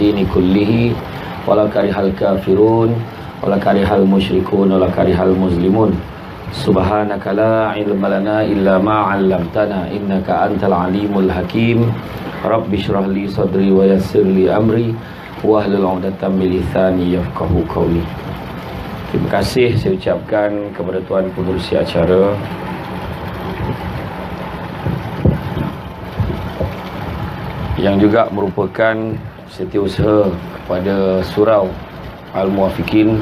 dini kullihi wala karihal kafirun wala karihal musyrikun wala karihal muslimun. Subhanaka la ilma lana illa ma 'allamtana innaka antal alimul hakim. Rabbi shrah li sadri wa yassir li amri wahlul 'uqdatam min lisani yafqahu qawli. Terima kasih saya ucapkan kepada tuan pengerusi acara, yang juga merupakan setiausaha kepada Surau Al-Muwafiqin,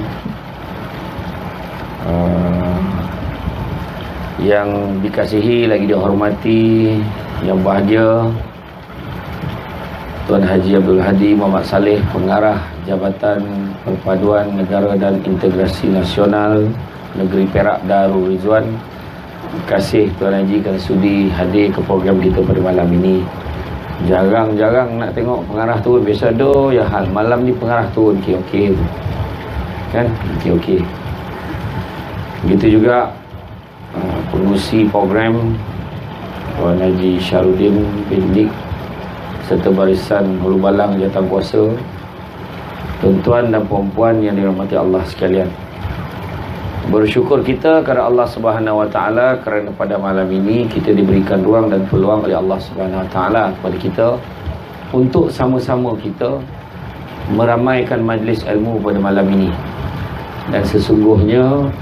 yang dikasihi lagi dihormati, yang bahagia Tuan Haji Abdul Hadi Muhammad Saleh, Pengarah Jabatan Perpaduan Negara dan Integrasi Nasional Negeri Perak Darul Rizwan. Terima kasih Tuan Haji kerana sudi hadir ke program kita pada malam ini. Jarang-jarang nak tengok pengarah turun. Biasa doh ya hal malam ni pengarah turun okey-okey tu. Kan? Okey-okey. Begitu juga pengurusi program Tuan Haji Syarudin bin Dik serta barisan Hulu Balang Jawatankuasa, tuan-tuan dan puan-puan yang dirahmati Allah sekalian. Bersyukur kita kepada Allah Subhanahu Wa Taala kerana pada malam ini kita diberikan ruang dan peluang oleh Allah Subhanahu Wa Taala kepada kita untuk sama-sama kita meramaikan majlis ilmu pada malam ini. Dan sesungguhnya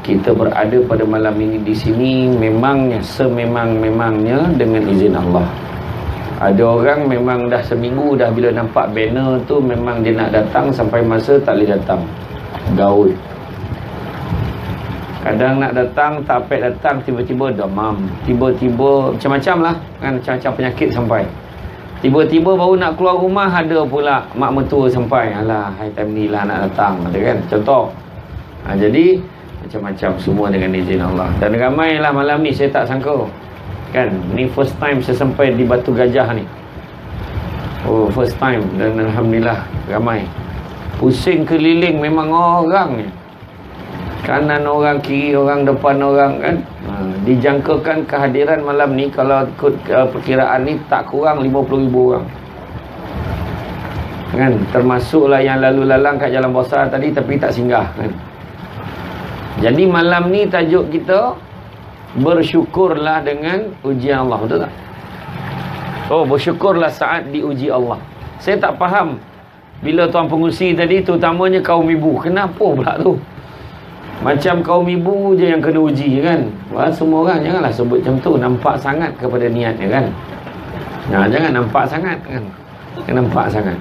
kita berada pada malam ini di sini memangnya sememang-memangnya dengan izin Allah. Ada orang memang dah seminggu dah bila nampak banner tu memang dia nak datang sampai masa tak boleh datang. Gaul. Kadang nak datang, tak dapat datang, tiba-tiba demam. Tiba-tiba macam-macam lah kan, macam-macam penyakit sampai. Tiba-tiba baru nak keluar rumah ada pula mak mentua sampai. Alah, hai time ni lah nak datang, ada kan? Contoh. Jadi macam-macam semua dengan izin Allah. Dan ramailah malam ni saya tak sangka. Kan, ni first time saya sampai di Batu Gajah ni. Oh, first time. Dan alhamdulillah ramai. Pusing keliling memang orang ni. Kanan orang, kiri orang, depan orang kan. Dijangkakan kehadiran malam ni kalau ikut perkiraan ni tak kurang 50,000 orang. Kan, termasuklah yang lalu lalang kat Jalan Besar tadi tapi tak singgah kan. Jadi malam ni tajuk kita bersyukurlah dengan ujian Allah, betul tak? Oh, bersyukurlah saat diuji Allah. Saya tak faham bila tuan pengurusi tadi terutamanya kaum ibu, kenapa pula tu? Macam kaum ibu je yang kena uji kan. Wah, semua orang janganlah sebut macam tu, nampak sangat kepada niatnya kan. Nah, jangan nampak sangat kan. Nampak sangat.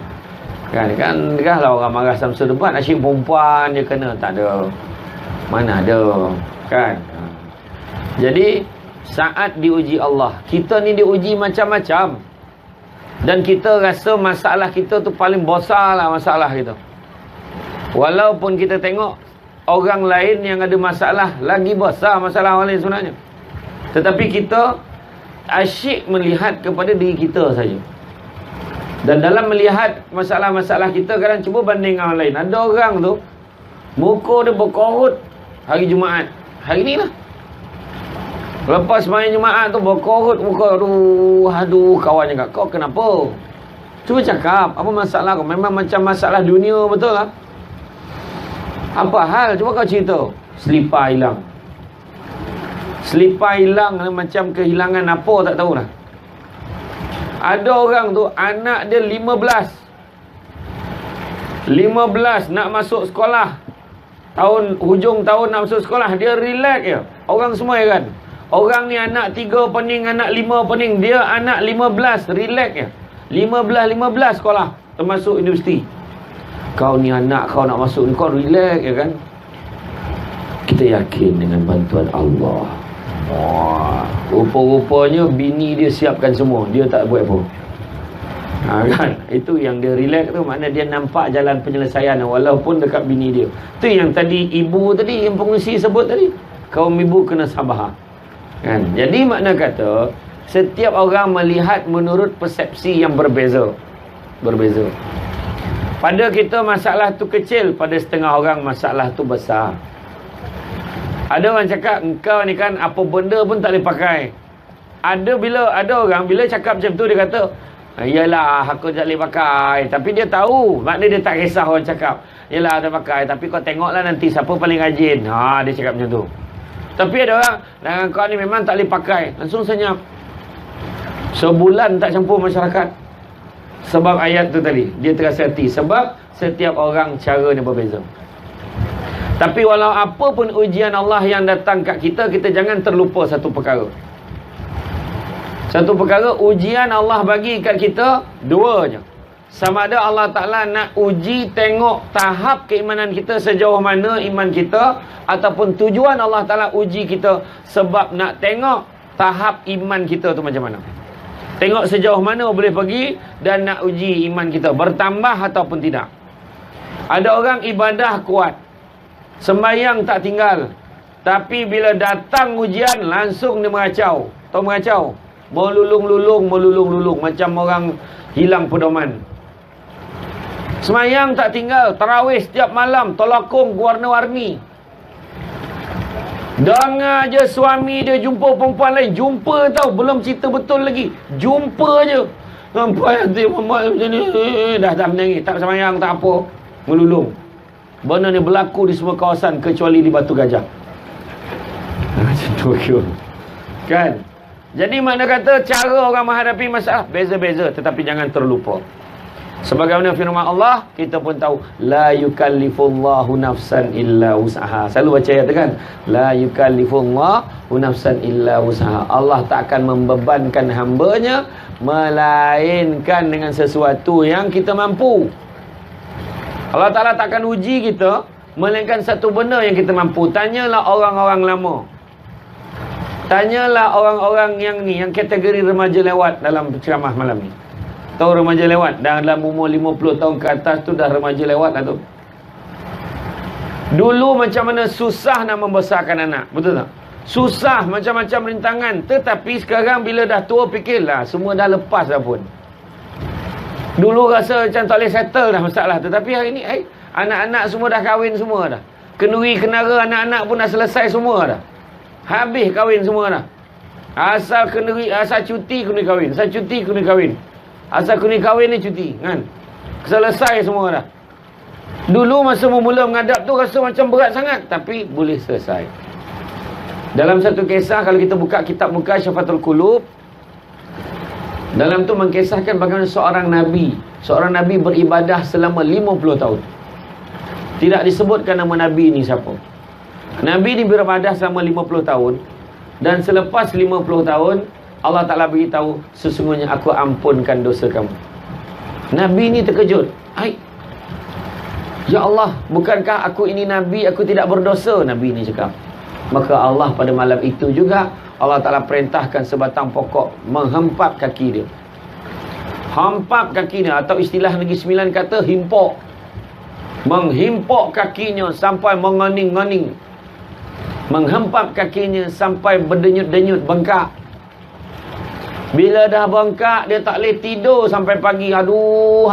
Kan lah orang marah Samsul debat asyik perempuan je kena, tak ada. Mana ada kan. Jadi saat diuji Allah, kita ni diuji macam-macam. Dan kita rasa masalah kita tu paling besar lah masalah kita. Walaupun kita tengok orang lain yang ada masalah lagi besar masalah orang lain sebenarnya. Tetapi kita asyik melihat kepada diri kita saja. Dan dalam melihat masalah-masalah kita, kadang cuba banding orang lain. Ada orang tu muka dia berkorut hari Jumaat. Hari ni lah. Lepas main Jumaat tu berkorut muka. Aduh kawan cakap, kau kenapa? Cuba cakap, apa masalah kau? Memang macam masalah dunia betul lah. Apa hal? Cuba kau cerita. Selipar hilang. Selipar hilang macam kehilangan apa tak tahulah. Ada orang tu anak dia 15 nak masuk sekolah. Hujung tahun nak masuk sekolah, dia relax je. Orang semua kan. Orang ni anak 3 pening, anak 5 pening, dia anak 15 relax je. 15 sekolah termasuk universiti. Kau ni anak kau nak masuk ni, kau relax ya kan. Kita yakin dengan bantuan Allah. Wah, rupa-rupanya bini dia siapkan semua, dia tak buat apa. Kan? Itu yang dia relax tu, makna dia nampak jalan penyelesaian walaupun dekat bini dia. Tu yang tadi ibu tadi yang pengurusi sebut tadi, kaum ibu kena sabar. Kan? Jadi makna kata setiap orang melihat menurut persepsi yang berbeza. Pada kita masalah tu kecil, pada setengah orang masalah tu besar. Ada orang cakap engkau ni kan apa benda pun tak boleh pakai. Ada orang bila cakap macam tu dia kata Yalah, aku tak boleh pakai. Tapi dia tahu. Maknanya dia tak kisah orang cakap. Yalah, tak pakai. Tapi kau tengoklah nanti siapa paling rajin. Dia cakap macam tu. Tapi ada orang, dengan kau ni memang tak boleh pakai. Langsung senyap. Sebulan tak campur masyarakat. Sebab ayat tu tadi. Dia terasa hati. Sebab setiap orang caranya berbeza. Tapi walau apa pun ujian Allah yang datang kat kita, kita jangan terlupa satu perkara. Satu perkara, ujian Allah bagi kat kita, dua je. Sama ada Allah Ta'ala nak uji tengok tahap keimanan kita sejauh mana iman kita, ataupun tujuan Allah Ta'ala uji kita sebab nak tengok tahap iman kita tu macam mana. Tengok sejauh mana boleh pergi dan nak uji iman kita, bertambah ataupun tidak. Ada orang ibadah kuat, sembahyang tak tinggal, tapi bila datang ujian langsung dia meracau. Tahu meracau? Melulung-lulung macam orang hilang pedoman. Semayang tak tinggal, tarawih setiap malam, tolakung warna-warni. Dengar je suami dia jumpa perempuan lain. Jumpa tau, belum cerita betul lagi. Jumpa je. Nampak hati macam ni. Dah tak menangis, tak semayang, tak apa. Melulung. Benda ni berlaku di semua kawasan kecuali di Batu Gajah. Macam tu kan? Jadi mana kata cara orang menghadapi masalah beza-beza, tetapi jangan terlupa. Sebagaimana firman Allah, kita pun tahu la yukallifullahu nafsan illa wus'aha. Selalu baca ayat kan? La yukallifullahu nafsan illa wus'aha. Allah tak akan membebankan hamba-Nya melainkan dengan sesuatu yang kita mampu. Allah Ta'ala tak akan uji kita melainkan satu benda yang kita mampu. Tanyalah orang-orang lama. Tanyalah orang-orang yang ni, yang kategori remaja lewat dalam ceramah malam ni. Tahu remaja lewat? Dalam umur 50 tahun ke atas tu dah remaja lewat lah tu. Dulu macam mana susah nak membesarkan anak. Betul tak? Susah macam-macam rintangan. Tetapi sekarang bila dah tua fikirlah, semua dah lepas dah pun. Dulu rasa macam tak boleh settle dah masalah. Tetapi hari ni, anak-anak semua dah kahwin semua dah. Kenduri kenara anak-anak pun dah selesai semua dah. Habis kahwin semua dah. Asal kenduri, asal cuti kena kahwin. Asal cuti kena kahwin. Asal kena kahwin ni cuti, kan? Selesai semua dah. Dulu masa mula menghadap tu rasa macam berat sangat, tapi boleh selesai. Dalam satu kisah, kalau kita buka kitab Mukasyafatul Qulub, dalam tu mengkisahkan bagaimana seorang Nabi beribadah selama 50 tahun. Tidak disebutkan nama Nabi ni siapa. Nabi ni beribadah selama 50 tahun. Dan selepas 50 tahun, Allah Ta'ala beritahu, sesungguhnya aku ampunkan dosa kamu. Nabi ni terkejut. Ya Allah, bukankah aku ini Nabi, aku tidak berdosa? Nabi ni cakap. Maka Allah pada malam itu juga, Allah Ta'ala perintahkan sebatang pokok menghempap kaki dia. Hempap kaki dia, atau istilah Negeri Sembilan kata himpok. Menghimpok kakinya sampai menganing-nganing. Menghempap kakinya sampai berdenyut-denyut, bengkak. Bila dah bengkak, dia tak boleh tidur sampai pagi. Aduh.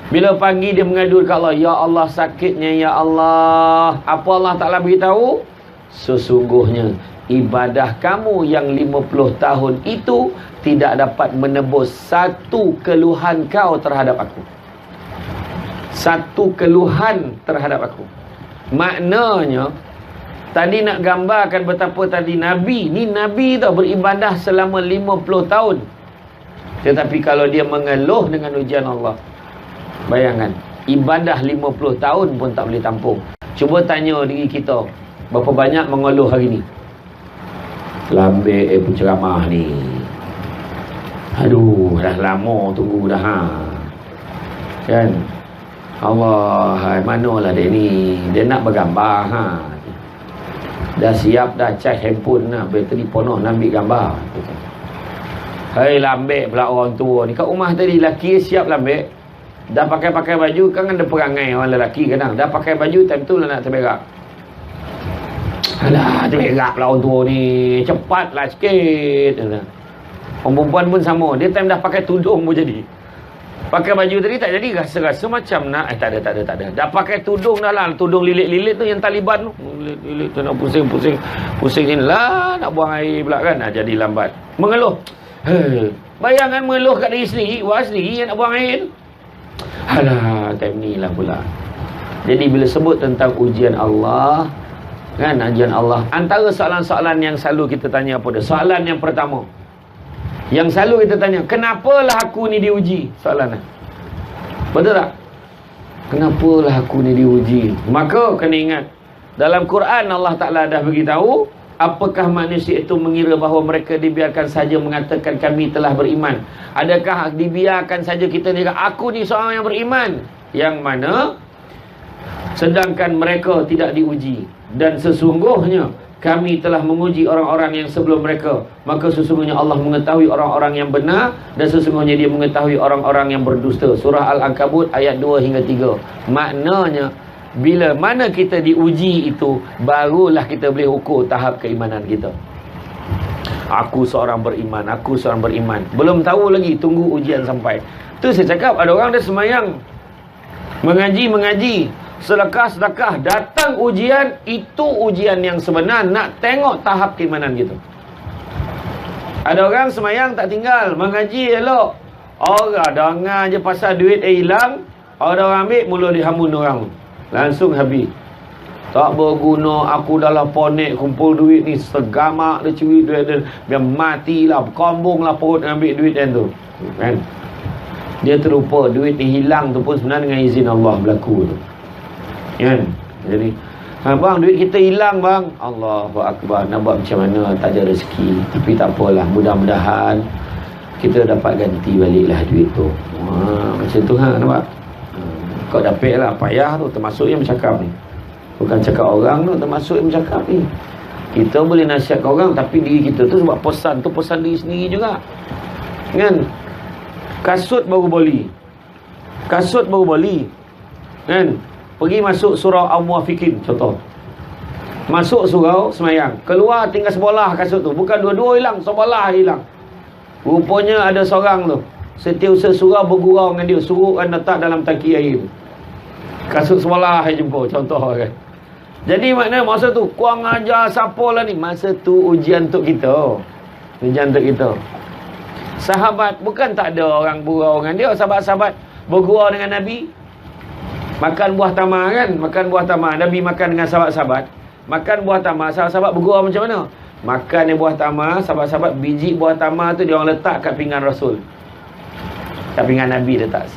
Bila pagi dia mengadu ke Allah, ya Allah sakitnya ya Allah. Apa Allah Ta'ala beritahu? Sesungguhnya ibadah kamu yang 50 tahun itu tidak dapat menebus satu keluhan kau terhadap aku. Satu keluhan terhadap aku. Maknanya tadi nak gambarkan betapa tadi Nabi tau beribadah selama 50 tahun. Tetapi kalau dia mengeluh dengan ujian Allah, bayangkan, ibadah 50 tahun pun tak boleh tampung. Cuba tanya diri kita, berapa banyak mengeluh hari ni? Lambe penceramah ni. Aduh, dah lama tunggu dah. Kan? Allah, manalah dia ni. Dia nak bergambar. Dah siap dah charge handphone lah. Bateri penuh nak ambil gambar. Hei, lambek pula orang tua ni. Kat rumah tadi, lelaki siap lambek. Dah pakai baju, kan ada perangai orang lelaki kadang. Dah pakai baju, time tu lah nak terberak. Alah, terberak pula orang tua ni. Cepatlah sikit. Orang perempuan pun sama. Dia time dah pakai tudung pun jadi. Pakai baju tadi tak jadi, rasa macam nak. Tak ada. Dah pakai tudung dah lah. Tudung lilit-lilit tu yang Taliban tu. Lilit tu nak pusing ni lah. Nak buang air pula kan. Jadi lambat. Mengeluh. Bayangkan mengeluh kat diri sendiri, wah sendiri yang nak buang air. Alah, time ni lah pula. Jadi bila sebut tentang ujian Allah, kan, ujian Allah, antara soalan-soalan yang selalu kita tanya apa dia? Soalan yang pertama, yang selalu kita tanya, kenapalah aku ni diuji? Soalan ni, betul tak? Kenapalah aku ni diuji? Maka kena ingat, dalam Quran Allah Ta'ala dah beritahu, apakah manusia itu mengira bahawa mereka dibiarkan saja mengatakan kami telah beriman? Adakah dibiarkan saja kita ni, aku ni seorang yang beriman, yang mana sedangkan mereka tidak diuji? Dan sesungguhnya kami telah menguji orang-orang yang sebelum mereka, maka sesungguhnya Allah mengetahui orang-orang yang benar, dan sesungguhnya Dia mengetahui orang-orang yang berdusta. Surah Al-Ankabut ayat 2 hingga 3. Maknanya bila mana kita diuji itu, barulah kita boleh ukur tahap keimanan kita. Aku seorang beriman, aku seorang beriman. Belum tahu lagi, tunggu ujian sampai. Tu saya cakap, ada orang dia semayang, mengaji, sedekah, datang ujian, itu ujian yang sebenar, nak tengok tahap keimanan kita. Ada orang semayang tak tinggal, mengaji elok, orang dengar je pasal duit hilang, orang ambil, mula dihambun orang, langsung habis. Tak berguna, aku dalam ponek kumpul duit ni, segamak dia curi duit dia, biar matilah, berkombong lah perut ambil duit yang tu, kan? Dia terlupa duit ni hilang tu pun sebenarnya dengan izin Allah berlaku tu, kan? Jadi, bang, duit kita hilang bang, Allahu Akbar, nak buat macam mana, tak ada rezeki. Tapi tak apalah, mudah-mudahan kita dapat ganti baliklah duit tu. Macam tu nampak? Kau dapat lah, payah tu, termasuk yang bercakap ni. Bukan cakap orang tu, termasuk yang bercakap ni. Kita boleh nasihat orang, tapi diri kita tu sebab pesan tu, pesan diri sendiri juga, kan? Kasut baru beli, kan? Pergi masuk surau Al-Muwafiqin, contoh. Masuk surau semayang, keluar tinggal sebelah kasut tu. Bukan dua-dua hilang, sebelah hilang. Rupanya ada seorang tu, setiausaha surau bergurau dengan dia, suruh kan letak dalam tangki air. Kasut sebelah yang jumpa, contoh kan. Jadi maknanya masa tu, kuang ajar siapa lah ni. Masa tu ujian untuk kita. Ujian untuk kita. Sahabat, bukan tak ada orang bergurau dengan dia. Sahabat-sahabat bergurau dengan Nabi. Makan buah tamar kan, makan buah tamar. Nabi makan dengan sahabat-sahabat, makan buah tamar. Sahabat-sahabat bergurau macam mana? Makan yang buah tamar, sahabat-sahabat biji buah tamar tu dia orang letak kat pinggan Rasul, kat pinggan Nabi letak.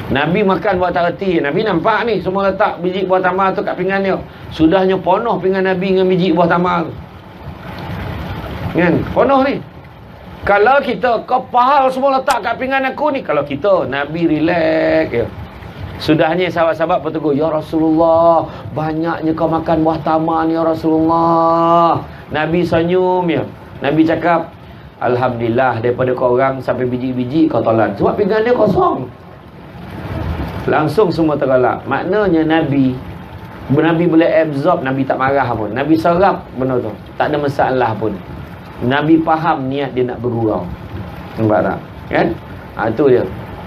Nabi makan buat tak reti, Nabi nampak ni semua letak biji buah tamar tu kat pinggan dia. Sudahnya penuh pinggan Nabi dengan biji buah tamar, kan? Penuh ni. Kalau kita, kau pahal semua letak kat pinggan aku ni. Kalau kita, Nabi relax ya. Sudahnya sahabat-sahabat bertegur, ya Rasulullah, banyaknya kau makan buah tamar ni ya Rasulullah. Nabi senyum ya. Nabi cakap, alhamdulillah daripada kau orang sampai biji-biji kau tolak, sebab pinggan dia kosong. Langsung semua tergelak. Maknanya Nabi boleh absorb, Nabi tak marah pun, Nabi serap benda tu, tak ada masalah pun. Nabi faham niat dia nak bergurau. Nampak tak? Kan? Itu dia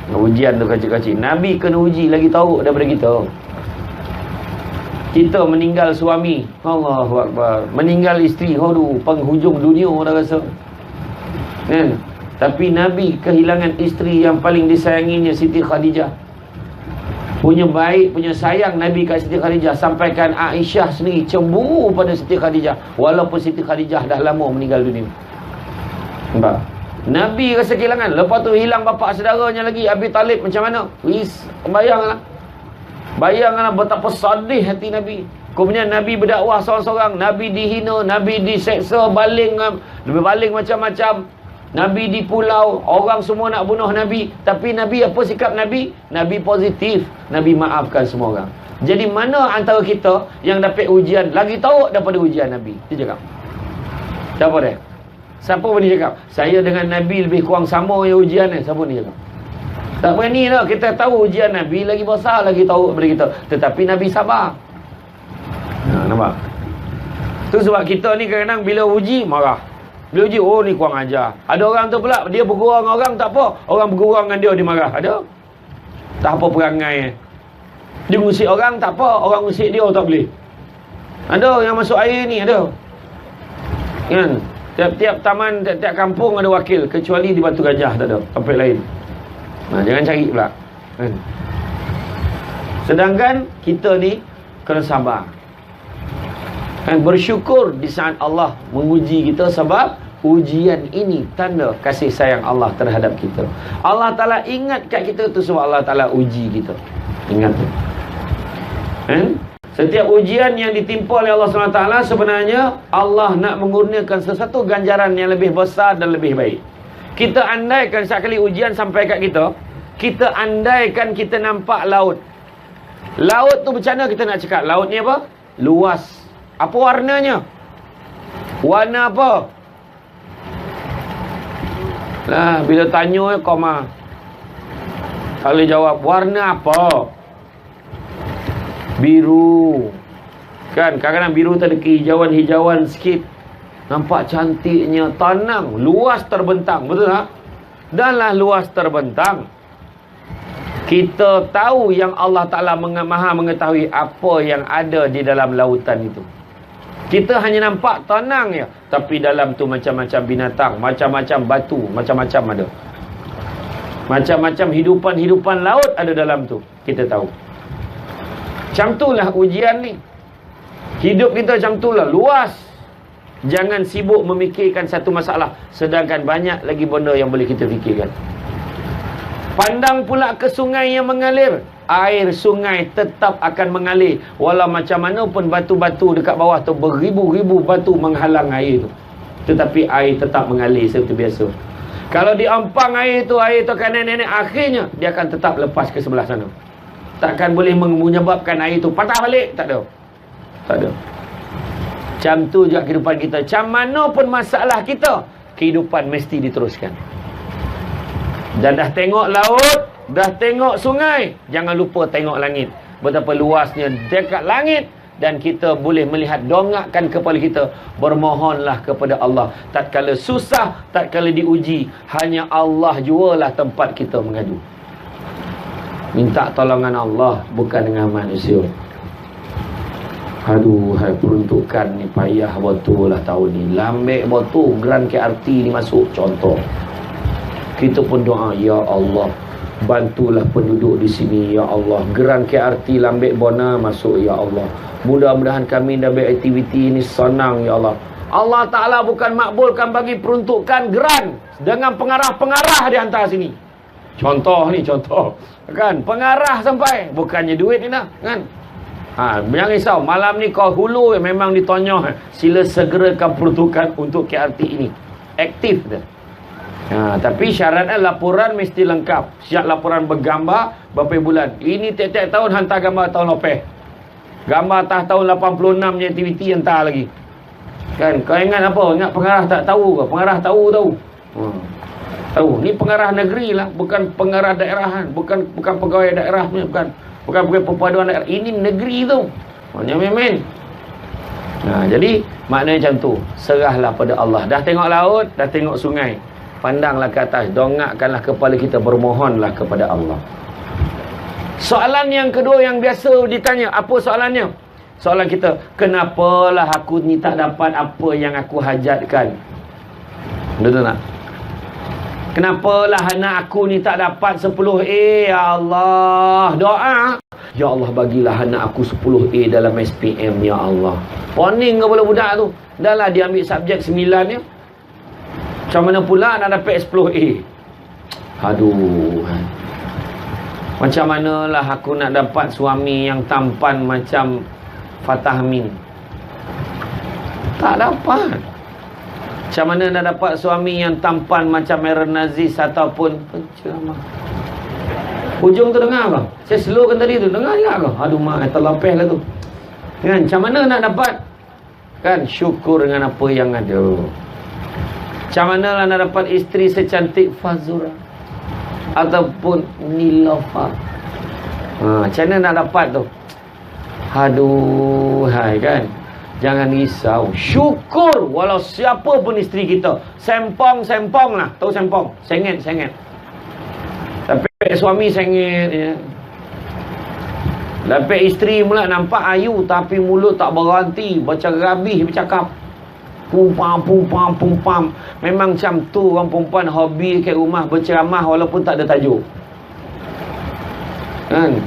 ujian tu kecil-kecil. Nabi kena uji lagi tahu daripada kita. Kita meninggal suami, Allahu Akbar, meninggal isteri, aduh, penghujung dunia dah rasa, kan? Tapi Nabi kehilangan isteri yang paling disayanginya, Siti Khadijah. Punya baik, punya sayang Nabi kat Siti Khadijah, sampaikan Aisyah sendiri cemburu pada Siti Khadijah, walaupun Siti Khadijah dah lama meninggal dunia. Nampak? Nabi rasa kehilangan. Lepas tu hilang bapa saudaranya lagi, Abi Talib, macam mana? Bayangkanlah betapa sedih hati Nabi. Kemudian Nabi berdakwah seorang-seorang, Nabi dihina, Nabi diseksa, baling macam-macam. Nabi di pulau, orang semua nak bunuh Nabi. Tapi Nabi, apa sikap Nabi? Nabi positif, Nabi maafkan semua orang. Jadi mana antara kita yang dapat ujian lagi tahu daripada ujian Nabi? Dia cakap, siapa dia? Siapa pun dia cakap, saya dengan Nabi lebih kurang sama yang ujian ni. Siapa ni cakap? Tak berani lah. Kita tahu ujian Nabi lagi besar, lagi tahu daripada kita. Tetapi Nabi sabar. Nampak? Tu sebab kita ni kadang-kadang bila uji marah. Bila uji, oh ni kurang ajar. Ada orang tu pula, dia bergurau dengan orang, tak apa. Orang bergurau dengan dia marah. Ada? Tak apa perangai. Dia ngusik orang, tak apa. Orang ngusik dia, tak boleh. Ada yang masuk air ni, ada. Kan? Tiap-tiap taman, tiap-tiap kampung ada wakil, kecuali di Batu Gajah tak ada, tempat lain. Jangan cari pula. Kan? Sedangkan kita ni kena sabar. Kan, bersyukur di saat Allah menguji kita, sebab ujian ini tanda kasih sayang Allah terhadap kita. Allah Ta'ala ingat kat kita tu sebab Allah Ta'ala uji kita. Ingat tu. Kan? Setiap ujian yang ditimpa oleh Allah SWT, sebenarnya Allah nak mengurniakan sesuatu ganjaran yang lebih besar dan lebih baik. Kita andaikan sekali ujian sampai kat kita, kita andaikan kita nampak laut. Laut tu macam mana kita nak cakap? Laut ni apa? Luas. Apa warnanya? Warna apa? Lah, bila tanya koma. Tak boleh jawab. Warna apa? Biru. Kan, kadang-kadang biru tu ada kehijauan-hijauan sikit. Nampak cantiknya, tenang, luas terbentang. Betul tak? Danlah luas terbentang. Kita tahu yang Allah Ta'ala maha mengetahui apa yang ada di dalam lautan itu. Kita hanya nampak tenang ya, tapi dalam tu macam-macam binatang, macam-macam batu, macam-macam ada. Macam-macam hidupan-hidupan laut ada dalam tu. Kita tahu. Macam itulah ujian ni. Hidup kita macam itulah, luas. Jangan sibuk memikirkan satu masalah, sedangkan banyak lagi benda yang boleh kita fikirkan. Pandang pula ke sungai yang mengalir. Air sungai tetap akan mengalir. Walau macam mana pun batu-batu dekat bawah tu, beribu-ribu batu menghalang air tu, tetapi air tetap mengalir seperti biasa. Kalau diampang air tu akan nenek-nenek, akhirnya dia akan tetap lepas ke sebelah sana. Takkan boleh menyebabkan air tu patah balik. Tak ada. Tak ada. Macam tu juga kehidupan kita. Macam mana pun masalah kita, kehidupan mesti diteruskan. Dan dah tengok laut, dah tengok sungai, jangan lupa tengok langit. Betapa luasnya dekat langit. Dan kita boleh melihat, dongakkan kepala kita, bermohonlah kepada Allah. Tatkala susah, tatkala diuji, hanya Allah jualah tempat kita mengadu. Minta tolongan Allah, bukan dengan manusia. Aduh, hai, peruntukan ni payah betul lah tahun ni. Lambek betul, Grand KRT ni masuk contoh. Kita pun doa, ya Allah, bantulah penduduk di sini, ya Allah. Grand KRT Lambek Bona masuk, ya Allah. Mudah-mudahan kami dapat aktiviti ini senang, ya Allah. Allah Ta'ala bukan makbulkan bagi peruntukan Grand dengan pengarah-pengarah di antara sini. Contoh ni, contoh. Kan, pengarah sampai. Bukannya duit ni nak, kan? Jangan risau. Malam ni kau hulu memang ditonyoh. Sila segerakan peruntukan untuk KRT ini. Aktif dah. Tapi syaratnya laporan mesti lengkap. Siap laporan bergambar berapa bulan. Ini tiap-tiap tahun hantar gambar tahun lepas. Gambar atas tahun 86 punya aktiviti hantar lagi. Kan, kau ingat apa? Ingat pengarah tak tahu ke? Pengarah tahu. Tahu. Ni pengarah negeri lah, bukan pengarah daerahan, bukan pegawai daerah punya, bukan pegawai perpaduan daerah. Ini negeri tu. Jangan main-main. Jadi maknanya macam tu. Serahlah pada Allah. Dah tengok laut, dah tengok sungai, pandanglah ke atas, dongakkanlah kepala kita, bermohonlah kepada Allah. Soalan yang kedua yang biasa ditanya, apa soalannya? Soalan kita, kenapalah aku ni tak dapat apa yang aku hajatkan? Betul tak? Kenapalah anak aku ni tak dapat 10A, ya Allah. Doa, ya Allah bagilah anak aku 10A dalam SPM, ya Allah. Poning ke pula budak tu? Dah lah dia ambil subjek 9 ya. Macam mana pula nak dapat 10A? Aduh. Macam manalah aku nak dapat suami yang tampan macam Fatah Amin? Tak dapat. Macam mana nak dapat suami yang tampan macam Aaron Aziz ataupun penceramah? Hujung tu dengar ke? Saya slowkan tadi tu. Dengar juga ke? Aduh mak, terlapih lah tu. Kan? Macam mana nak dapat? Kan? Syukur dengan apa yang ada. Macam mana lah nak dapat isteri secantik Fazura ataupun Nilofa? Macam mana nak dapat tu? Aduh, hai kan? Jangan risau. Syukur walau siapa pun isteri kita. Sempong lah. Tahu sempong? Sengit. Tapi suami sengit ya. Dapat isteri mula nampak ayu tapi mulut tak berhenti, macam rabih bercakap. Pumpam. Memang macam tu orang perempuan hobi kat rumah berceramah walaupun tak ada tajuk. Kan?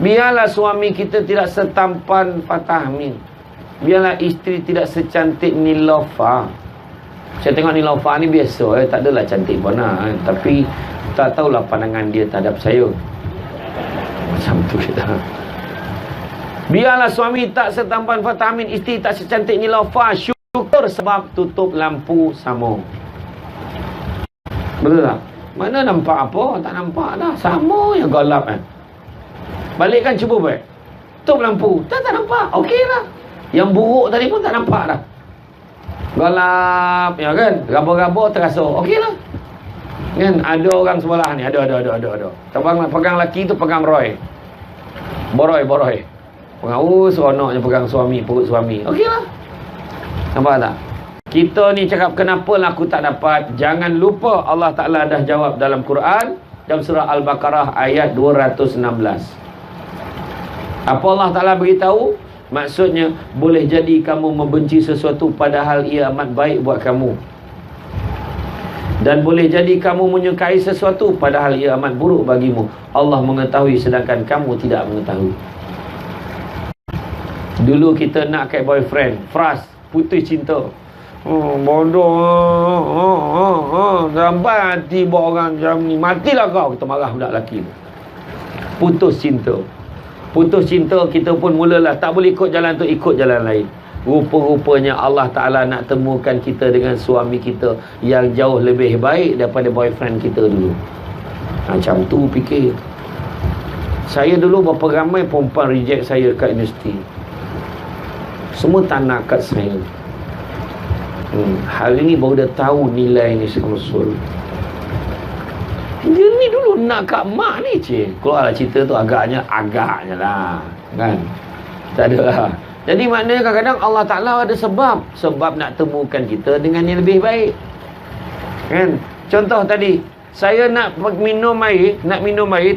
Biarlah suami kita tidak setampan Fatah Amin. Biarlah isteri tidak secantik Nilofa. Saya tengok Nilofa ni biasa, tak adalah cantik pun lah, tapi tak tahulah pandangan dia terhadap saya. Macam tu kita. Biarlah suami tak setampan Fatah Amin, isteri tak secantik Nilofa. Syukur sebab tutup lampu sama. Betul tak? Mana nampak apa? Tak nampak dah. Sama yang gelap kan. Balikkan cuba baik. Tutup lampu. Tak nampak. Okey lah. Yang buruk tadi pun tak nampak dah. Gelap. Ya kan? Gabur-gabur terasa. Okey lah. Kan? Ada orang sebelah ni. Ada. Pegang laki tu pegang Roy. Boroi. Pegang. Seronoknya pegang suami. Perut suami. Okey lah. Nampak tak? Kita ni cakap kenapalah aku tak dapat. Jangan lupa Allah Ta'ala dah jawab dalam Quran. Dalam surah Al-Baqarah ayat 216. Apa Allah Ta'ala beritahu? Maksudnya, boleh jadi kamu membenci sesuatu padahal ia amat baik buat kamu. Dan boleh jadi kamu menyukai sesuatu padahal ia amat buruk bagimu. Allah mengetahui sedangkan kamu tidak mengetahui. Dulu kita nak kat boyfriend, fras, putus cinta. Bodoh. Sampai hati buat orang macam ni. Matilah kau. Kita marah budak lelaki tu. Putus cinta. Kita pun mulalah tak boleh ikut jalan tu, ikut jalan lain. Rupa-rupanya Allah Ta'ala nak temukan kita dengan suami kita yang jauh lebih baik daripada boyfriend kita dulu. Macam tu fikir. Saya dulu berapa ramai perempuan reject saya kat universiti. Semua tak nak kat saya. Hari ni baru dah tahu nilai ni Syamsul. Dia ni dulu nak kat mak ni cik. Keluarlah cerita tu agaknya lah. Kan? Tak ada lah. Jadi maknanya kadang-kadang Allah Ta'ala ada sebab. Sebab nak temukan kita dengan yang lebih baik. Kan? Contoh tadi. Saya nak minum air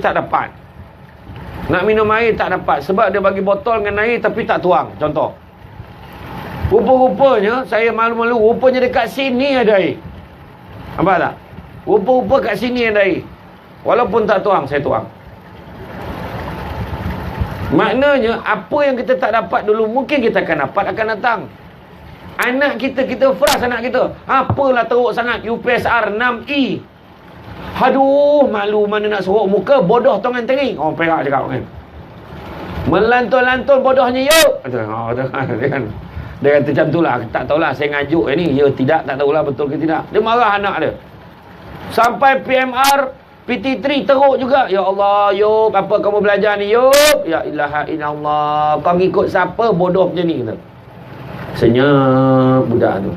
tak dapat. Nak minum air tak dapat. Sebab dia bagi botol dengan air tapi tak tuang. Contoh. Rupa-rupanya saya malu-malu. Rupanya dekat sini ada air. Nampak tak? Rupa-rupa kat sini ada air. Walaupun tak tuang, saya tuang. Maknanya apa yang kita tak dapat dulu mungkin kita akan dapat akan datang. Anak kita fras anak kita. Apalah teruk sangat UPSR 6E. Aduh, malu mana nak seruk muka, bodoh tongan tering. Orang Perak cakap kan. Melantun-lantun bodohnya yuk. Kan. Dia kata macam tu lah. Tak tahulah saya ngajuk ni. Ya tidak, tak tahulah betul ke tidak. Dia marah anak dia. Sampai PMR PT3 teruk juga. Ya Allah, Yub, apa kamu belajar ni Yub? Ya ilaha illallah. Kau ngikut siapa bodoh macam ni? Kata. Senyap budak tu.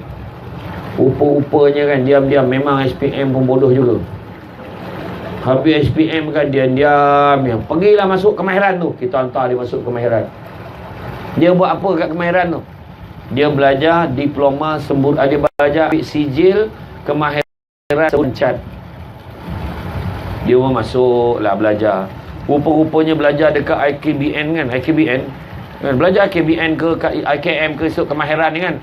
Rupa-rupanya kan diam-diam memang SPM pun bodoh juga. Habis SPM kan diam-diam. Pergilah masuk kemahiran tu. Kita hantar dia masuk kemahiran. Dia buat apa kat kemahiran tu? Dia belajar diploma dia belajar ambil sijil kemahiran cat. Dia pun masuklah belajar. Rupa-rupanya belajar dekat IKBN kan. IKBN kan? Belajar IKBN ke IKM ke esok kemahiran ni kan.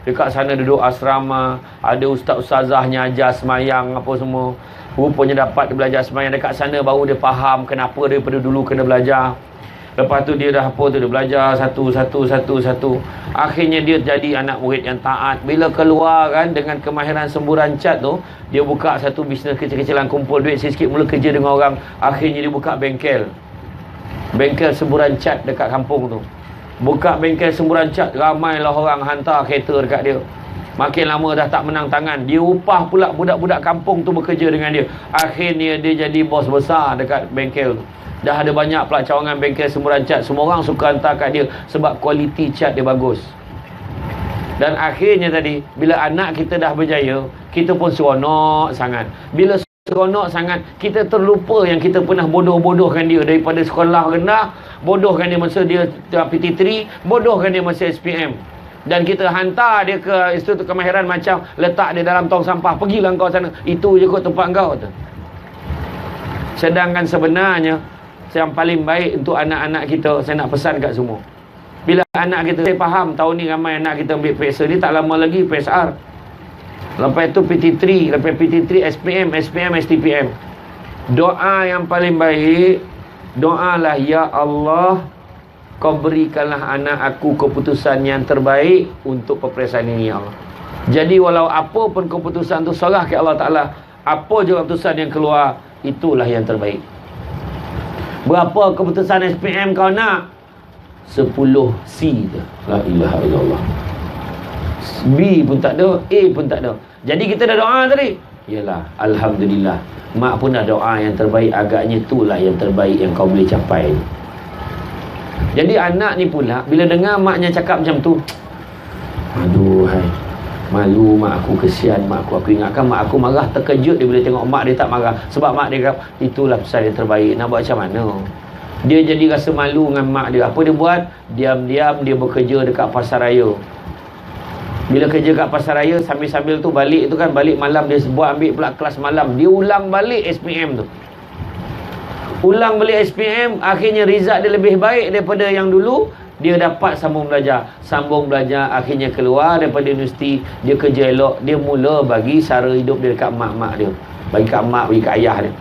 Dekat sana duduk asrama. Ada ustaz-ustazahnya ajar semayang apa semua. Rupanya dapat belajar semayang dekat sana. Baru dia faham kenapa daripada dulu kena belajar. Lepas tu dia dah dia belajar satu. Akhirnya dia jadi anak murid yang taat. Bila keluar kan dengan kemahiran semburan cat tu, dia buka satu bisnes kecil-kecilan, kumpul duit sikit-sikit, mula kerja dengan orang. Akhirnya dia buka bengkel semburan cat dekat kampung tu. Buka bengkel semburan cat, ramailah orang hantar kereta dekat dia. Makin lama dah tak menang tangan. Dia upah pula budak-budak kampung tu bekerja dengan dia. Akhirnya dia jadi bos besar dekat bengkel tu. Dah ada banyak pula cawangan bengkel semburan cat. Semua orang suka hantar kat dia sebab kualiti cat dia bagus. Dan akhirnya tadi, bila anak kita dah berjaya, kita pun seronok sangat. Bila seronok sangat, kita terlupa yang kita pernah bodoh-bodohkan dia daripada sekolah rendah, bodohkan dia masa dia PT3, bodohkan dia masa SPM. Dan kita hantar dia ke institut kemahiran macam letak dia dalam tong sampah. Pergilah kau sana. Itu je kot tempat kau tu. Sedangkan sebenarnya yang paling baik untuk anak-anak kita, saya nak pesan kat semua. Bila anak kita. Saya faham tahun ni ramai anak kita ambil PSR ni, tak lama lagi PSR. Lepas tu PT3, lepas PT3 SPM, STPM. Doa yang paling baik, doalah, ya Allah, kau berikanlah anak aku keputusan yang terbaik untuk peperiksaan ini, ya Allah. Jadi walau apa pun keputusan tu serah ke Allah Ta'ala, apa je keputusan yang keluar, itulah yang terbaik. Berapa keputusan SPM kau nak? 10 C je. La ilaha illallah. B pun tak ada, A pun tak ada. Jadi kita dah doa tadi. Yalah, alhamdulillah. Mak pun dah doa yang terbaik, agaknya itulah yang terbaik yang kau boleh capai. Jadi anak ni pula bila dengar maknya cakap macam tu, aduh hai, malu mak aku, kesian mak aku. Aku ingatkan mak aku marah, terkejut dia bila tengok mak dia tak marah. Sebab mak dia kata, itulah pesan yang terbaik. Nak buat macam mana? Dia jadi rasa malu dengan mak dia. Apa dia buat? Diam-diam dia bekerja dekat pasar raya. Bila kerja kat pasar raya, sambil-sambil tu balik tu kan, balik malam dia buat ambil pula kelas malam. Dia ulang balik SPM tu. Ulang balik SPM, akhirnya result dia lebih baik daripada yang dulu. Dia dapat sambung belajar, akhirnya keluar daripada universiti. Dia kerja elok, dia mula bagi sara hidup dia dekat mak-mak dia, bagi kat mak, bagi kat ayah dia.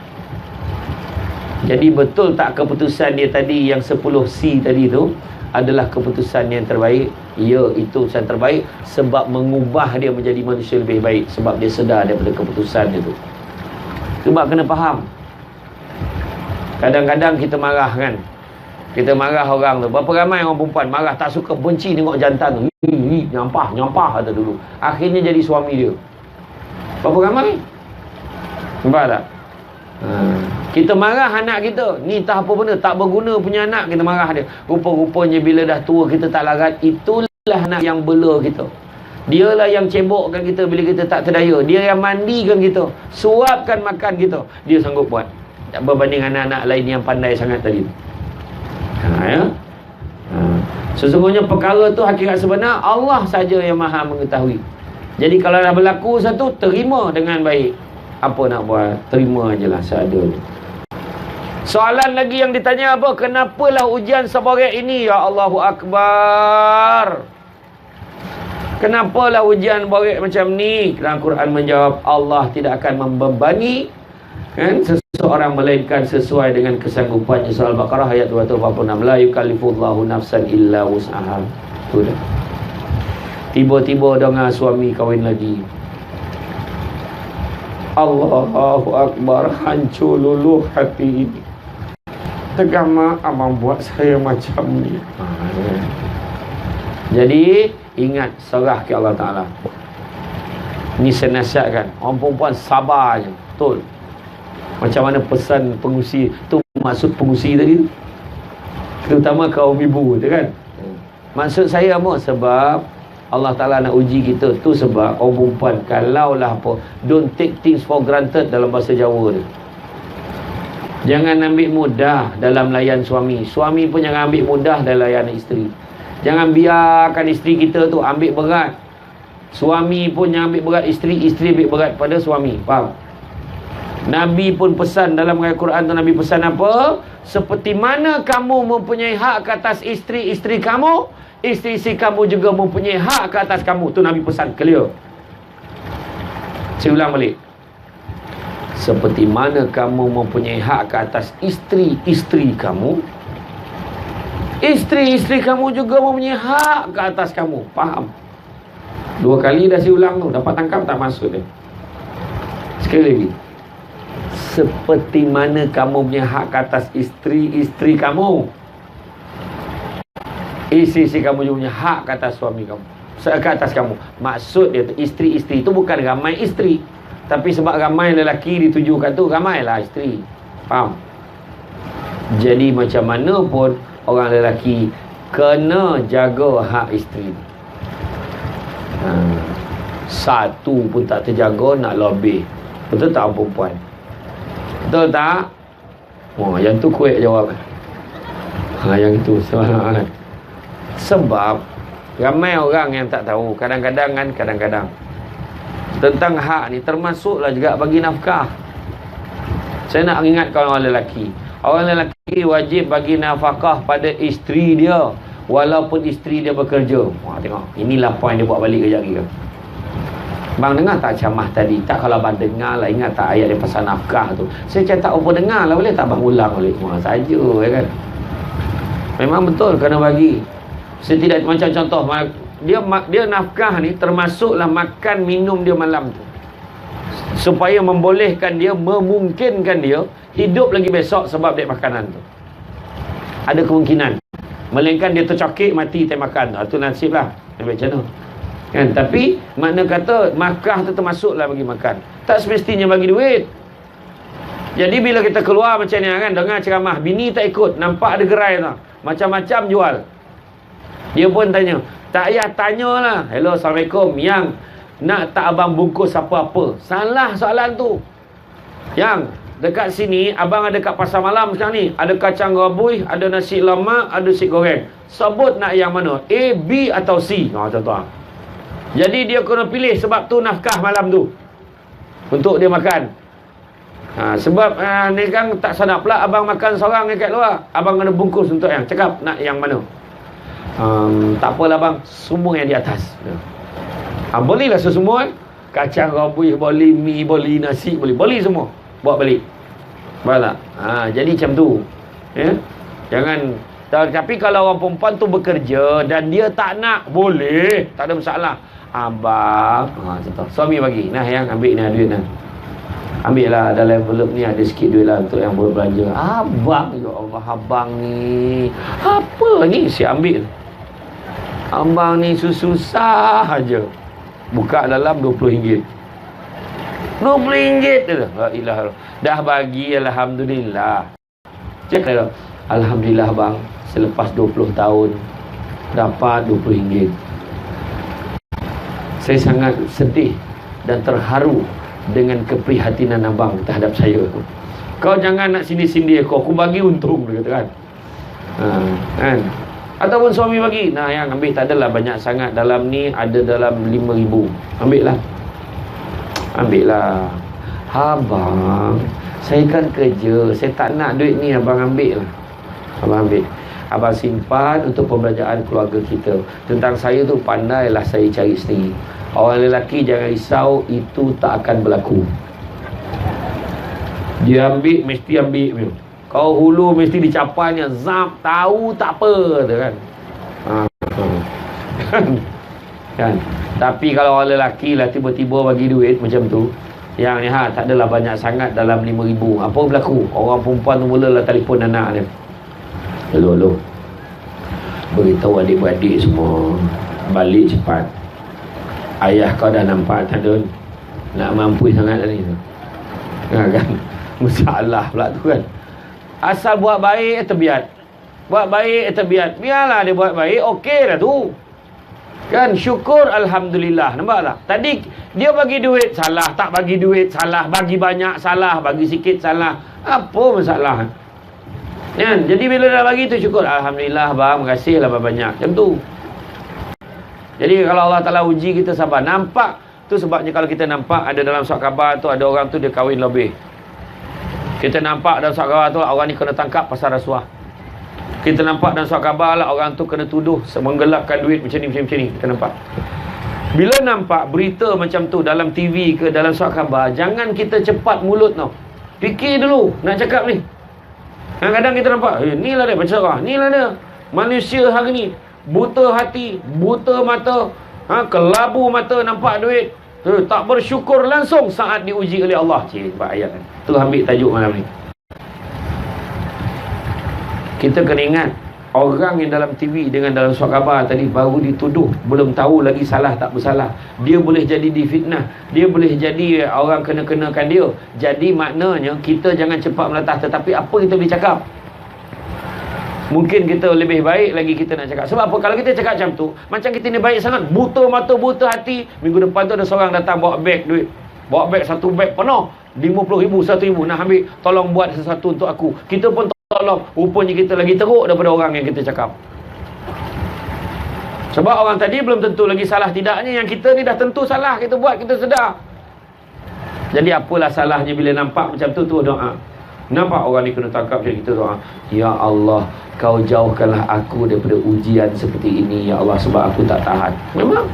Jadi betul tak keputusan dia tadi yang 10 C tadi tu adalah keputusan yang terbaik? Ya, itu keputusan terbaik sebab mengubah dia menjadi manusia lebih baik. Sebab dia sedar daripada keputusan dia tu. Sebab kena faham. Kadang-kadang kita marah kan, kita marah orang tu. Berapa ramai orang perempuan marah, tak suka, benci tengok jantan tu. Nyampah kata dulu. Akhirnya jadi suami dia. Berapa ramai? Nampak tak? Kita marah anak kita, ni tak apa benda, tak berguna punya anak, kita marah dia. Rupa-rupanya bila dah tua kita tak larat, itulah anak yang bela kita. Dialah yang cebokkan kita bila kita tak terdaya. Dia yang mandikan kita, suapkan makan kita. Dia sanggup buat. Tak berbanding anak-anak lain yang pandai sangat tadi. Sesungguhnya perkara tu hakikat sebenar Allah saja yang maha mengetahui. Jadi kalau dah berlaku satu, terima dengan baik. Apa nak buat? Terima je lah seadanya. Soalan lagi yang ditanya apa? Kenapalah ujian sebagai ini? Ya Allahu Akbar. Kenapalah ujian barik macam ni? Dalam Quran menjawab, Allah tidak akan membebani seseorang melainkan sesuai dengan kesanggupannya. Surah Al-Baqarah ayat 246. La yukallifullahu nafsan illa wus'aha. Tu dah. Tiba-tiba dengar suami kahwin lagi. Allahu Akbar, hancur luluh hati ini. Tegama abang buat saya macam ni. Jadi ingat, serah ke Allah Ta'ala. Ni saya nasihatkan, orang perempuan sabar je. Betul. Macam mana pesan pengusi tu, maksud pengusi tadi, terutama kaum ibu tu kan. Maksud saya apa? Sebab Allah Ta'ala nak uji kita. Tu sebab orang perempuan, kalaulah apa, don't take things for granted dalam bahasa Jawa tu. Jangan ambil mudah dalam layan suami. Suami pun jangan ambil mudah dalam layan isteri. Jangan biarkan isteri kita tu ambil berat. Suami pun jangan ambil berat isteri, isteri ambil berat pada suami. Faham? Nabi pun pesan dalam Al-Quran tu, Nabi pesan apa? Seperti mana kamu mempunyai hak ke atas isteri-isteri kamu, isteri-isteri kamu juga mempunyai hak ke atas kamu. Tu Nabi pesan clear. Saya ulang balik. Seperti mana kamu mempunyai hak ke atas isteri-isteri kamu, isteri-isteri kamu juga mempunyai hak ke atas kamu. Faham? 2 kali dah saya ulang tu. Dapat tangkap tak maksud dia? Sekali lagi. Seperti mana kamu punya hak ke atas isteri-isteri kamu, isteri-isteri kamu juga punya hak ke atas suami kamu, ke atas kamu. Maksud dia tu, isteri-isteri tu bukan ramai isteri, tapi sebab ramai lelaki ditujukan tu, ramailah isteri. Faham? Jadi macam mana pun orang lelaki kena jaga hak isteri. Satu pun tak terjaga, nak lebih. Betul tak perempuan? Betul tak? Oh, yang tu kuat jawab. Yang itu soalan. Sebab ramai orang yang tak tahu. Kadang-kadang tentang hak ni, termasuklah juga bagi nafkah. Saya nak ingatkan orang lelaki. Orang lelaki wajib bagi nafkah pada isteri dia. Walaupun isteri dia bekerja. Wah, tengok. Inilah poin dia buat balik kerja lagi. Bang dengar tak ceramah tadi? Tak, kalau abang dengar lah. Ingat tak ayat dia pasal nafkah tu? Saya cakap tak apa dengar lah. Boleh tak abang ulang balik? Wah, saja kan. Memang betul kena bagi. Setidak macam contoh, dia nafkah ni termasuklah makan minum dia malam tu. Supaya membolehkan dia, memungkinkan dia hidup lagi besok sebab dia makanan tu. Ada kemungkinan. Melainkan dia tercokik mati tak makan. Itu nasib lah. Macam mana? Kan? Tapi makna kata nafkah tu termasuklah bagi makan. Tak semestinya bagi duit. Jadi bila kita keluar macam ni kan, dengar ceramah, bini tak ikut, nampak ada gerai tu, macam-macam jual. Dia pun tanya, tak payah tanyalah. Hello, Assalamualaikum. Yang nak tak abang bungkus apa-apa? Salah soalan tu. Yang dekat sini abang ada kat pasar malam sekarang ni, ada kacang rabui, ada nasi lemak, ada nasi goreng. Sebut nak yang mana? A, B atau C? Contoh. Jadi dia kena pilih, sebab tu nafkah malam tu untuk dia makan. Sebab ni kan tak sadap pula abang makan seorang dekat luar. Abang kena bungkus untuk yang cakap nak yang mana. Tak apalah bang, semua yang di atas. Bolehlah semua. Kacang rabui boleh, mi boleh, nasi boleh. Boleh semua. Bawa balik. Faham tak? Jadi macam tu. Ya? Jangan. Tapi kalau orang perempuan tu bekerja dan dia tak nak, boleh. Tak ada masalah. Abang, contoh, suami bagi. Nah, yang ambil ni duit nah. Ambil lah dalam envelope ni, ada sikit duit lah untuk yang berbelanja. Abang, ya Allah, abang ni apa ni saya ambil. Abang ni susah aja. Buka dalam RM20. RM20 tu. La ilaha. Dah bagi, alhamdulillah. Cakap, alhamdulillah bang, selepas 20 tahun dapat RM20. Saya sangat sedih dan terharu dengan keprihatinan abang terhadap saya. Kau jangan nak sindir-sindir aku bagi untung, dia kata kan. Kan? Ataupun suami bagi, nah yang ambil, tak adalah banyak sangat dalam ni, ada dalam RM5,000. Ambil lah. Ambil lah. Abang, saya kan kerja, saya tak nak duit ni, abang ambil lah. Abang ambil. Abang simpan untuk pembelajaran keluarga kita. Tentang saya tu, pandailah saya cari sendiri. Orang lelaki jangan risau, itu tak akan berlaku. Dia ambil, mesti ambil. Kau hulu mesti dicapainya. Zap, tahu tak apa tu kan. Kan. Tapi kalau orang lelaki lah tiba-tiba bagi duit macam tu, yang ni tak adalah banyak sangat dalam RM5,000. Apa berlaku? Orang perempuan tu mulalah telefon anak dia. Hello. Beritahu adik-beradik semua balik cepat. Ayah kau dah nampak tak ada nak mampu sangat tadi tu. Kan? Masalah pula tu kan. Asal buat baik terbiat. Buat baik terbiat. Biarlah dia buat baik, okey dah tu. Kan, syukur alhamdulillah. Nampak tak? Tadi dia bagi duit salah, tak bagi duit salah, bagi banyak salah, bagi sikit salah. Apa masalah? Kan? Jadi bila dah bagi tu syukur, alhamdulillah bang, makasihlah banyak. Macam tu. Jadi kalau Allah Ta'ala uji kita sabar. Nampak tu sebabnya kalau kita nampak ada dalam surat khabar tu ada orang tu dia kahwin lebih. Kita nampak dalam surat khabar tu orang ni kena tangkap pasal rasuah. Kita nampak dalam surat khabar lah orang tu kena tuduh menggelapkan duit macam ni. Kita nampak. Bila nampak berita macam tu dalam TV ke dalam surat khabar, jangan kita cepat mulut tau. Fikir dulu nak cakap ni. Kadang-kadang kita nampak, ni lah dia bercerah, ni lah dia. Manusia hari ni buta hati, buta mata, kelabu mata nampak duit, tak bersyukur langsung saat diuji oleh Allah. Nampak ayat kan? Tu ambil tajuk malam ni. Kita kena ingat, orang yang dalam TV dengan dalam surat khabar tadi baru dituduh, belum tahu lagi salah tak bersalah. Dia boleh jadi difitnah, dia boleh jadi orang kena-kenakan dia. Jadi maknanya kita jangan cepat melatah. Tetapi apa kita boleh cakap? Mungkin kita lebih baik lagi kita nak cakap. Sebab apa? Kalau kita cakap macam tu, macam kita ni baik sangat, buta mata, buta hati. Minggu depan tu ada seorang datang bawa beg duit. Bawa beg, satu beg penuh, RM50,000, RM1,000. Nak ambil, tolong buat sesuatu untuk aku. Kita pun tolong. Rupanya kita lagi teruk daripada orang yang kita cakap. Sebab orang tadi belum tentu lagi salah tidaknya. Yang kita ni dah tentu salah. Kita buat, kita sedar. Jadi apalah salahnya bila nampak macam tu doa. Nampak orang ni kena tangkap, jadi kita doa, Ya Allah, Kau jauhkanlah aku daripada ujian seperti ini, Ya Allah, sebab aku tak tahan. Memang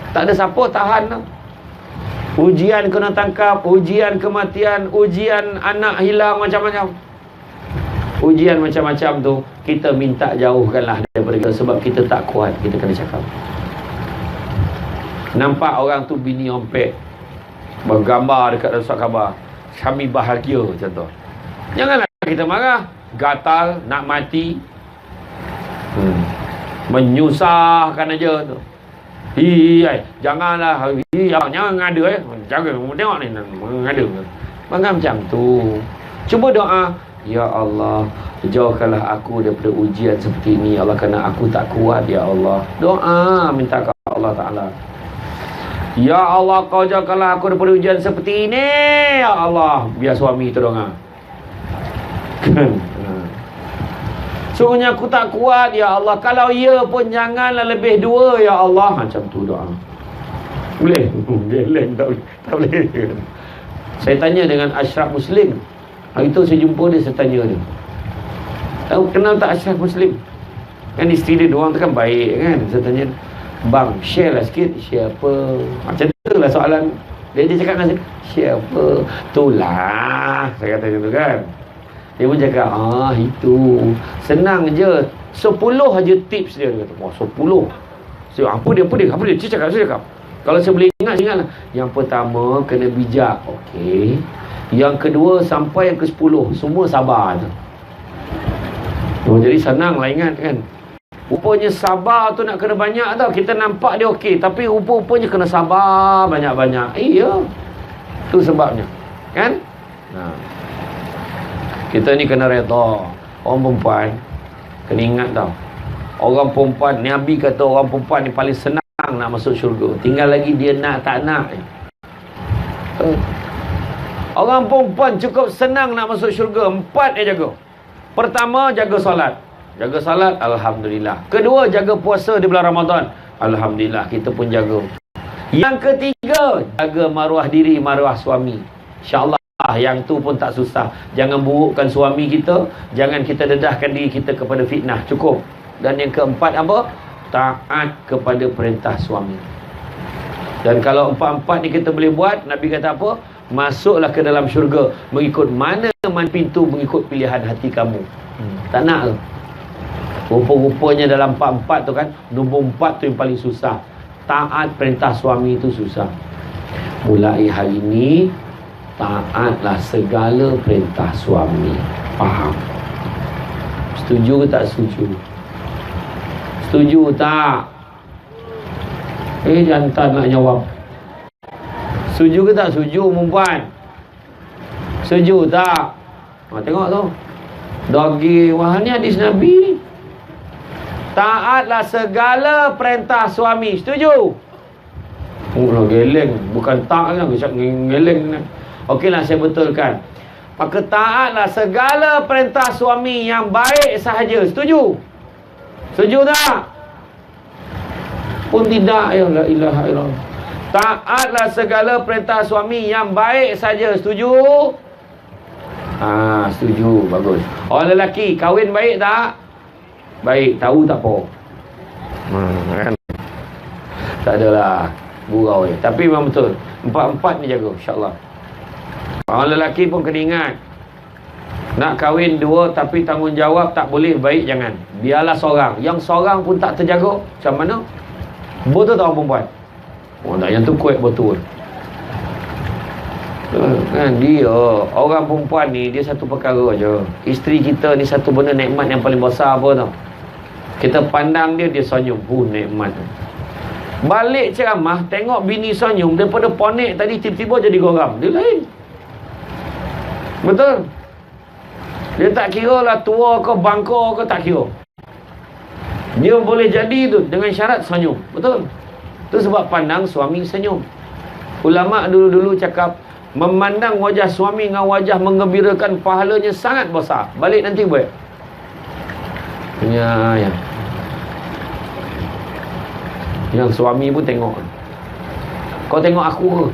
tak ada siapa tahan lah. Ujian kena tangkap, ujian kematian, ujian anak hilang, macam-macam. Ujian macam-macam tu kita minta jauhkanlah daripada kita, sebab kita tak kuat. Kita kena cakap. Nampak orang tu bini ompek, bergambar dekat dalam surat khabar, kami bahagia, contoh. Janganlah kita marah, gatal, nak mati, menyusahkan aja tu. Janganlah, jangan ngada, jangan tengok ni ngada. Bangga macam tu. Cuba doa, Ya Allah, jauhkanlah aku daripada ujian seperti ini, Ya Allah, kerana aku tak kuat, Ya Allah. Doa minta ke Allah Ta'ala. Ya Allah, Kau jauhkanlah aku daripada ujian seperti ini, Ya Allah. Biar suami tu doa. Sungguhnya aku tak kuat, Ya Allah. Kalau ya pun janganlah lebih 2, Ya Allah. Macam tu doa. Boleh? Geleng tak boleh. Saya tanya dengan Ashraf Muslim. Hari tu saya jumpa dia, saya tanya dia, tahu kenal tak Ashraf Muslim? Kan isteri dia diorang tu kan baik kan. Saya tanya, bang, share lah sikit. Siapa? Macam tu lah soalan. Dia cakap dengan saya, siapa? Itulah. Saya kata macam tu kan. Dia pun cakap, itu senang je, 10 aja tips dia. Dia kata, wah 10. Saya, apa dia? Saya cakap. Kalau saya boleh ingat, saya ingatlah. Yang pertama, kena bijak. Okey. Yang kedua, sampai yang ke-10, semua sabar je. Jadi senang lah ingat kan. Rupanya sabar tu nak kena banyak tau. Kita nampak dia okey, tapi rupa-rupanya kena sabar banyak-banyak. Iya. Tu sebabnya. Kan? Nah. Kita ni kena reda. Orang perempuan kena ingat tau. Orang perempuan, Nabi kata orang perempuan ni paling senang nak masuk syurga. Tinggal lagi dia nak tak nak. Orang perempuan cukup senang nak masuk syurga. 4 dia jaga. Pertama, jaga solat. Jaga solat, Alhamdulillah. Kedua, jaga puasa di bulan Ramadan. Alhamdulillah, kita pun jaga. Yang ketiga, jaga maruah diri, maruah suami. InsyaAllah, yang tu pun tak susah. Jangan burukkan suami kita. Jangan kita dedahkan diri kita kepada fitnah. Cukup. Dan yang keempat apa? Taat kepada perintah suami. Dan kalau 4-4 ni kita boleh buat, Nabi kata apa? Masuklah ke dalam syurga mengikut mana pintu, mengikut pilihan hati kamu. Tak nak ke? Rupa-rupanya dalam 4-4 tu kan, nombor 4 tu yang paling susah. Taat perintah suami itu susah. Mulai hari ini, taatlah segala perintah suami. Faham? Setuju ke tak setuju? Setuju tak? Jantan nak jawab. Setuju ke tak setuju perempuan? Setuju tak? Tengok tu. Dogi, wah ni hadis Nabi. Taatlah segala perintah suami. Setuju? Geleng. Bukan tak lah. Geleng. Okeylah, saya betulkan. Maka taatlah segala perintah suami yang baik sahaja. Setuju? Setuju tak? Pun tidak. Ya la ilaha illallah. Taatlah segala perintah suami yang baik saja. Setuju? Setuju. Bagus. Orang lelaki kahwin baik tak? Baik. Tahu tak apa? Kan? Tak adalah gurau ni. Tapi memang betul. 4-4 ni jaga, insyaAllah. Orang lelaki pun kena ingat, nak kahwin 2 tapi tanggungjawab tak boleh, baik jangan. Biarlah seorang. Yang seorang pun tak terjaga, macam mana? Betul tak orang perempuan? Tak, yang tu kuat betul. Kan dia, orang perempuan ni, dia satu perkara je. Isteri kita ni satu benda nikmat yang paling besar apa tau? Kita pandang dia, dia senyum. Nikmat. Balik ceramah, tengok bini senyum, daripada ponek tadi tiba-tiba jadi geram. Dia lain. Betul? Dia tak kira lah tua ke bangka ke, tak kira. Dia boleh jadi tu dengan syarat senyum. Betul? Itu sebab pandang suami senyum. Ulama' dulu-dulu cakap, memandang wajah suami dengan wajah menggembirakan, pahalanya sangat besar. Balik nanti buat. Ya. Yang suami pun tengok. Kau tengok aku ke?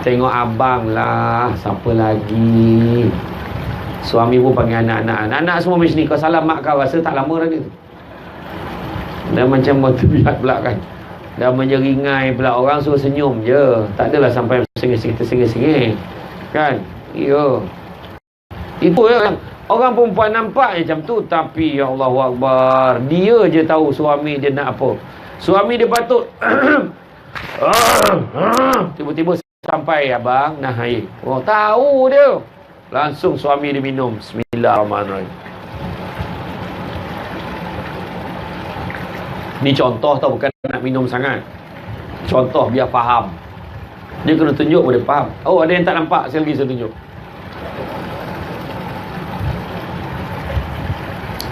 Tengok abang lah. Siapa lagi? Suami pun panggil anak-anak. Anak semua macam ni. Kau salam mak kau, rasa tak lama lagi tu. Dan macam terbihat pula kan. Dah menyeringai pula. Orang suruh senyum je. Tak adalah sampai sengih-sengih. Kan? Ya. Itu ya. Orang perempuan nampak macam tu. Tapi ya Allahu Akbar, dia je tahu suami dia nak apa. Suami dia patut tiba-tiba sampai abang nak air. Oh, tahu dia. Langsung suami dia minum. Bismillahirrahmanirrahim. Ni contoh tau, bukan nak minum sangat. Contoh biar faham. Dia kena tunjuk pun dia faham. Oh, ada yang tak nampak, sekali lagi saya tunjuk.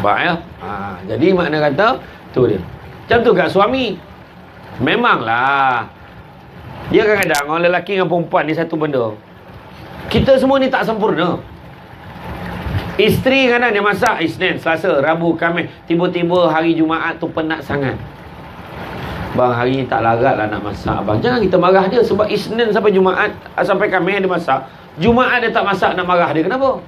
Nampak ya? Jadi makna kata tu dia. Macam tu kat suami. Memanglah. Dia kadang-kadang orang lelaki dengan perempuan ni satu benda. Kita semua ni tak sempurna. Isteri kadang dia masak Isnin, Selasa, Rabu, Khamis. Tiba-tiba hari Jumaat tu penat sangat. Bang, hari ni tak larat lah nak masak bang. Jangan kita marah dia. Sebab Isnin sampai Jumaat, sampai Khamis dia masak. Jumaat dia tak masak, nak marah dia. Kenapa?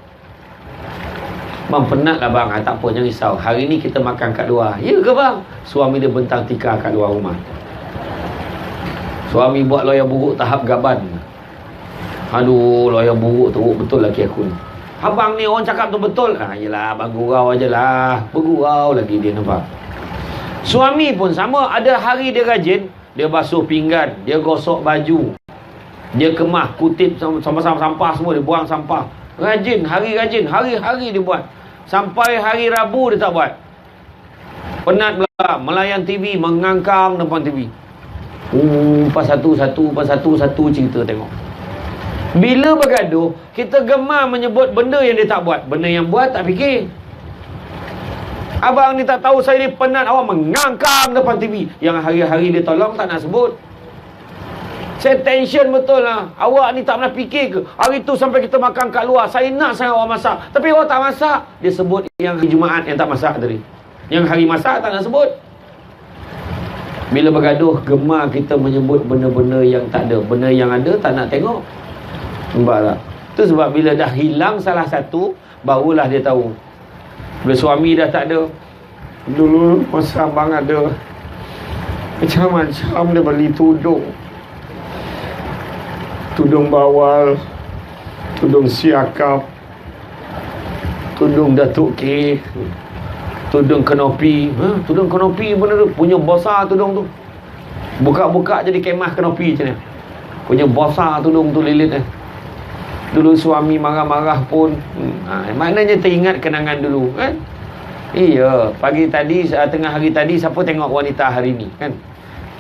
Bang, penat lah bang. Tak apa, jangan risau. Hari ni kita makan kat luar. Ya ke bang? Suami dia bentang tikar kat luar rumah. Suami buat loya buruk tahap gaban. Aduh, loya buruk teruk betul laki aku ni. Abang ni orang cakap tu betul. Yelah, abang gurau je lah. Bergurau lagi dia, nampak. Suami pun sama. Ada hari dia rajin. Dia basuh pinggan. Dia gosok baju. Dia kemah, kutip sampah-sampah semua. Dia buang sampah. Rajin, rajin. Hari-hari dia buat. Sampai hari Rabu dia tak buat. Penat pula. Melayan TV, mengangkang depan TV. Pas satu cerita tengok. Bila bergaduh, kita gemar menyebut benda yang dia tak buat. Benda yang buat tak fikir. Abang ni tak tahu saya ni penat, awak mengangkang depan TV. Yang hari-hari dia tolong tak nak sebut. Saya tension betul lah. Awak ni tak pernah fikir ke? Hari tu sampai kita makan kat luar, saya nak sangat awak masak, tapi awak tak masak. Dia sebut yang hari Jumaat yang tak masak tadi. Yang hari masak tak nak sebut. Bila bergaduh, gemar kita menyebut benda-benda yang tak ada. Benda yang ada tak nak tengok. Nampak tak? Itu sebab bila dah hilang salah satu, barulah dia tahu. Bila suami dah tak ada, dulu masa abang ada, macam-macam dia beli tudung. Tudung bawal, tudung siakap, tudung Datuk K, tudung kenopi. Tudung kenopi benar tu, punya besar tudung tu. Buka-buka jadi kemah kenopi macam ni. Punya besar tudung tu lilit. Dulu suami marah-marah pun maknanya teringat kenangan dulu kan. Iya, pagi tadi, tengah hari tadi, siapa tengok wanita hari ni kan.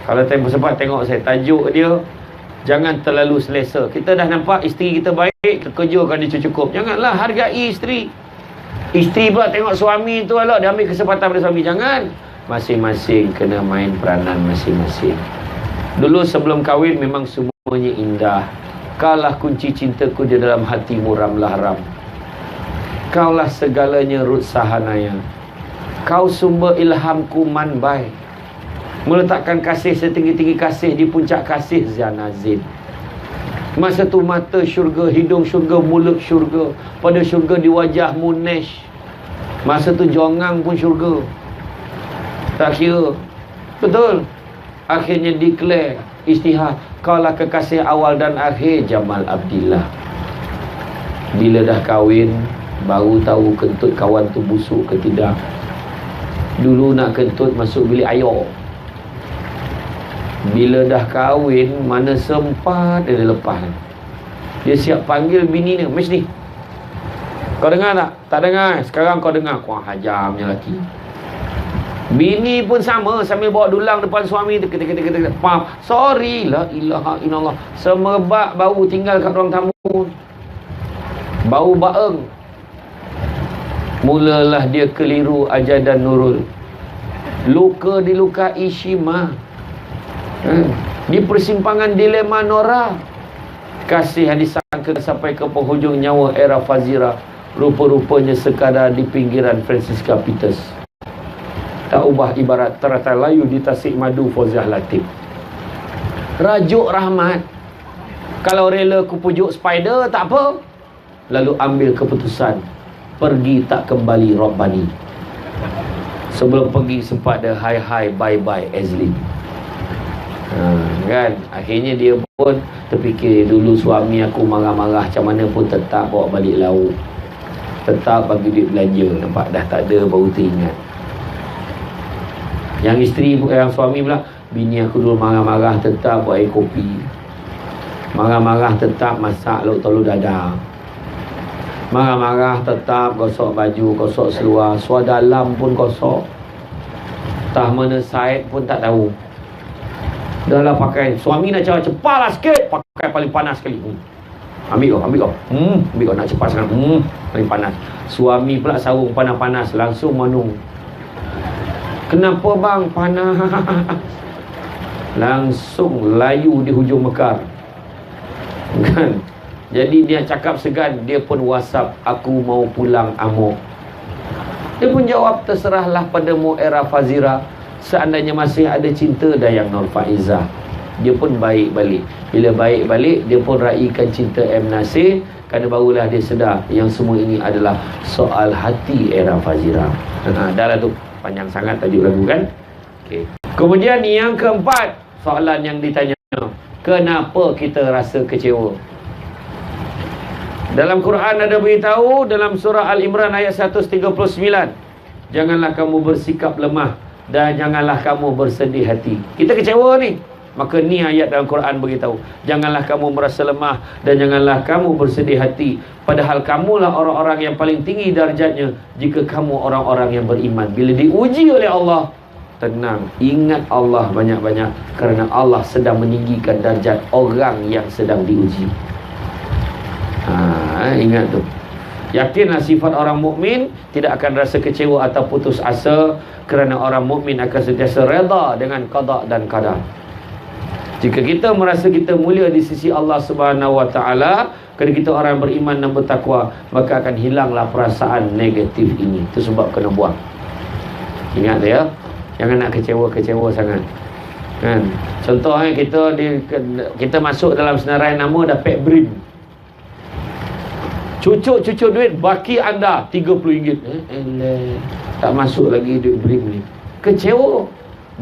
Kalau tempoh sempat tengok saya, tajuk dia jangan terlalu selesa. Kita dah nampak isteri kita baik, kerjakan dia cukup. Janganlah hargai isteri. Isteri pula tengok suami tu, alah dia ambil kesempatan pada suami. Jangan. Masing-masing kena main peranan masing-masing. Dulu sebelum kahwin memang semuanya indah. Kaulah kunci cintaku di dalam hatimu, ramlah ram. Kaulah segalanya, Rut Sahanaya. Kau sumber ilhamku, manbai. Meletakkan kasih setinggi-tinggi kasih di puncak kasih, Zanazin. Masa tu mata syurga, hidung syurga, mulut syurga. Pada syurga di wajahmu Nesh. Masa tu jongang pun syurga. Tak kira. Betul. Akhirnya declare istihad. Kaulah kekasih awal dan akhir, Jamal Abdillah. Bila dah kahwin, baru tahu kentut kawan tu busuk ke tidak. Dulu nak kentut masuk bilik ayah. Bila dah kahwin, mana sempat dia lepas. Dia siap panggil bini dia, "Miss ni, kau dengar tak?" "Tak dengar." "Sekarang kau dengar." Wah, hajamnya lelaki. Bini pun sama, sambil bawa dulang depan suami tu, kata "Maaf, sorry, la ilaha illallah." Semerbak bau tinggal kat ruang tamu. Bau baeng. Mulalah dia keliru Ajar dan Nurul. Luka dilukai Shima. Di persimpangan dilema Nora. Kasih yang disangka sampai ke penghujung nyawa era Fazira. Rupa-rupanya sekadar di pinggiran Francisca Peters. Tak ubah ibarat teratai layu di tasik madu Fauziah Latif. Rajuk rahmat. Kalau rela ku pujuk spider, tak apa. Lalu ambil keputusan. pergi tak kembali Rabbani. Sebelum pergi sempat dia hi bye Azlin. Kan akhirnya dia pun terfikir, dulu suami aku marah-marah macam mana pun tetap bawa balik lauk, tetap bagi duit belanja. Nampak dah tak ada, baru teringat. Yang isteri, yang suami pula, bini aku dulu marah-marah tetap buat air kopi, marah-marah tetap masak lauk telur dadah, marah-marah tetap gosok baju, gosok seluar dalam pun gosok, tah mana side pun tak tahu. Dah lah pakai, suami nak cakap cepatlah sikit, pakai paling panas sekali. Ambil kau ambil kau, nak cepat sangat. Paling panas. Suami pula sarung panas-panas, langsung manung. Kenapa bang panas? Langsung layu di hujung mekar. Kan? Jadi dia cakap segan, dia pun WhatsApp, aku mau pulang amok. Dia pun jawab, terserahlah padamu era Fazira, seandainya masih ada cinta Dayang Nur Faizah. Dia pun baik balik. Bila baik balik, dia pun raikan cinta M. Nasir. Kerana barulah dia sedar yang semua ini adalah soal hati era Fazira. Dah lah tu, panjang sangat tajuk lagu kan. Okay. Kemudian yang keempat, soalan yang ditanya, kenapa kita rasa kecewa? Dalam Quran ada beritahu dalam surah Al-Imran ayat 139, janganlah kamu bersikap lemah dan janganlah kamu bersedih hati. Kita kecewa ni, maka ni ayat dalam Quran beritahu, janganlah kamu merasa lemah dan janganlah kamu bersedih hati, padahal kamulah orang-orang yang paling tinggi darjatnya jika kamu orang-orang yang beriman. Bila diuji oleh Allah, tenang, ingat Allah banyak-banyak, kerana Allah sedang meninggikan darjat orang yang sedang diuji. Ingat tu. Yakinlah sifat orang mukmin tidak akan rasa kecewa atau putus asa, kerana orang mukmin akan sentiasa redha dengan qada dan qadar. Jika kita merasa kita mulia di sisi Allah Subhanahu Wa Taala, kerana kita orang beriman dan bertakwa, maka akan hilanglah perasaan negatif ini. Itu sebab kena buang. Ingat ya, jangan nak kecewa sangat. Kan? Contohnya kita masuk dalam senarai nama dapat BRIM. Cucuk duit baki anda RM30. Tak masuk lagi duit BRIM ni. Kecewa.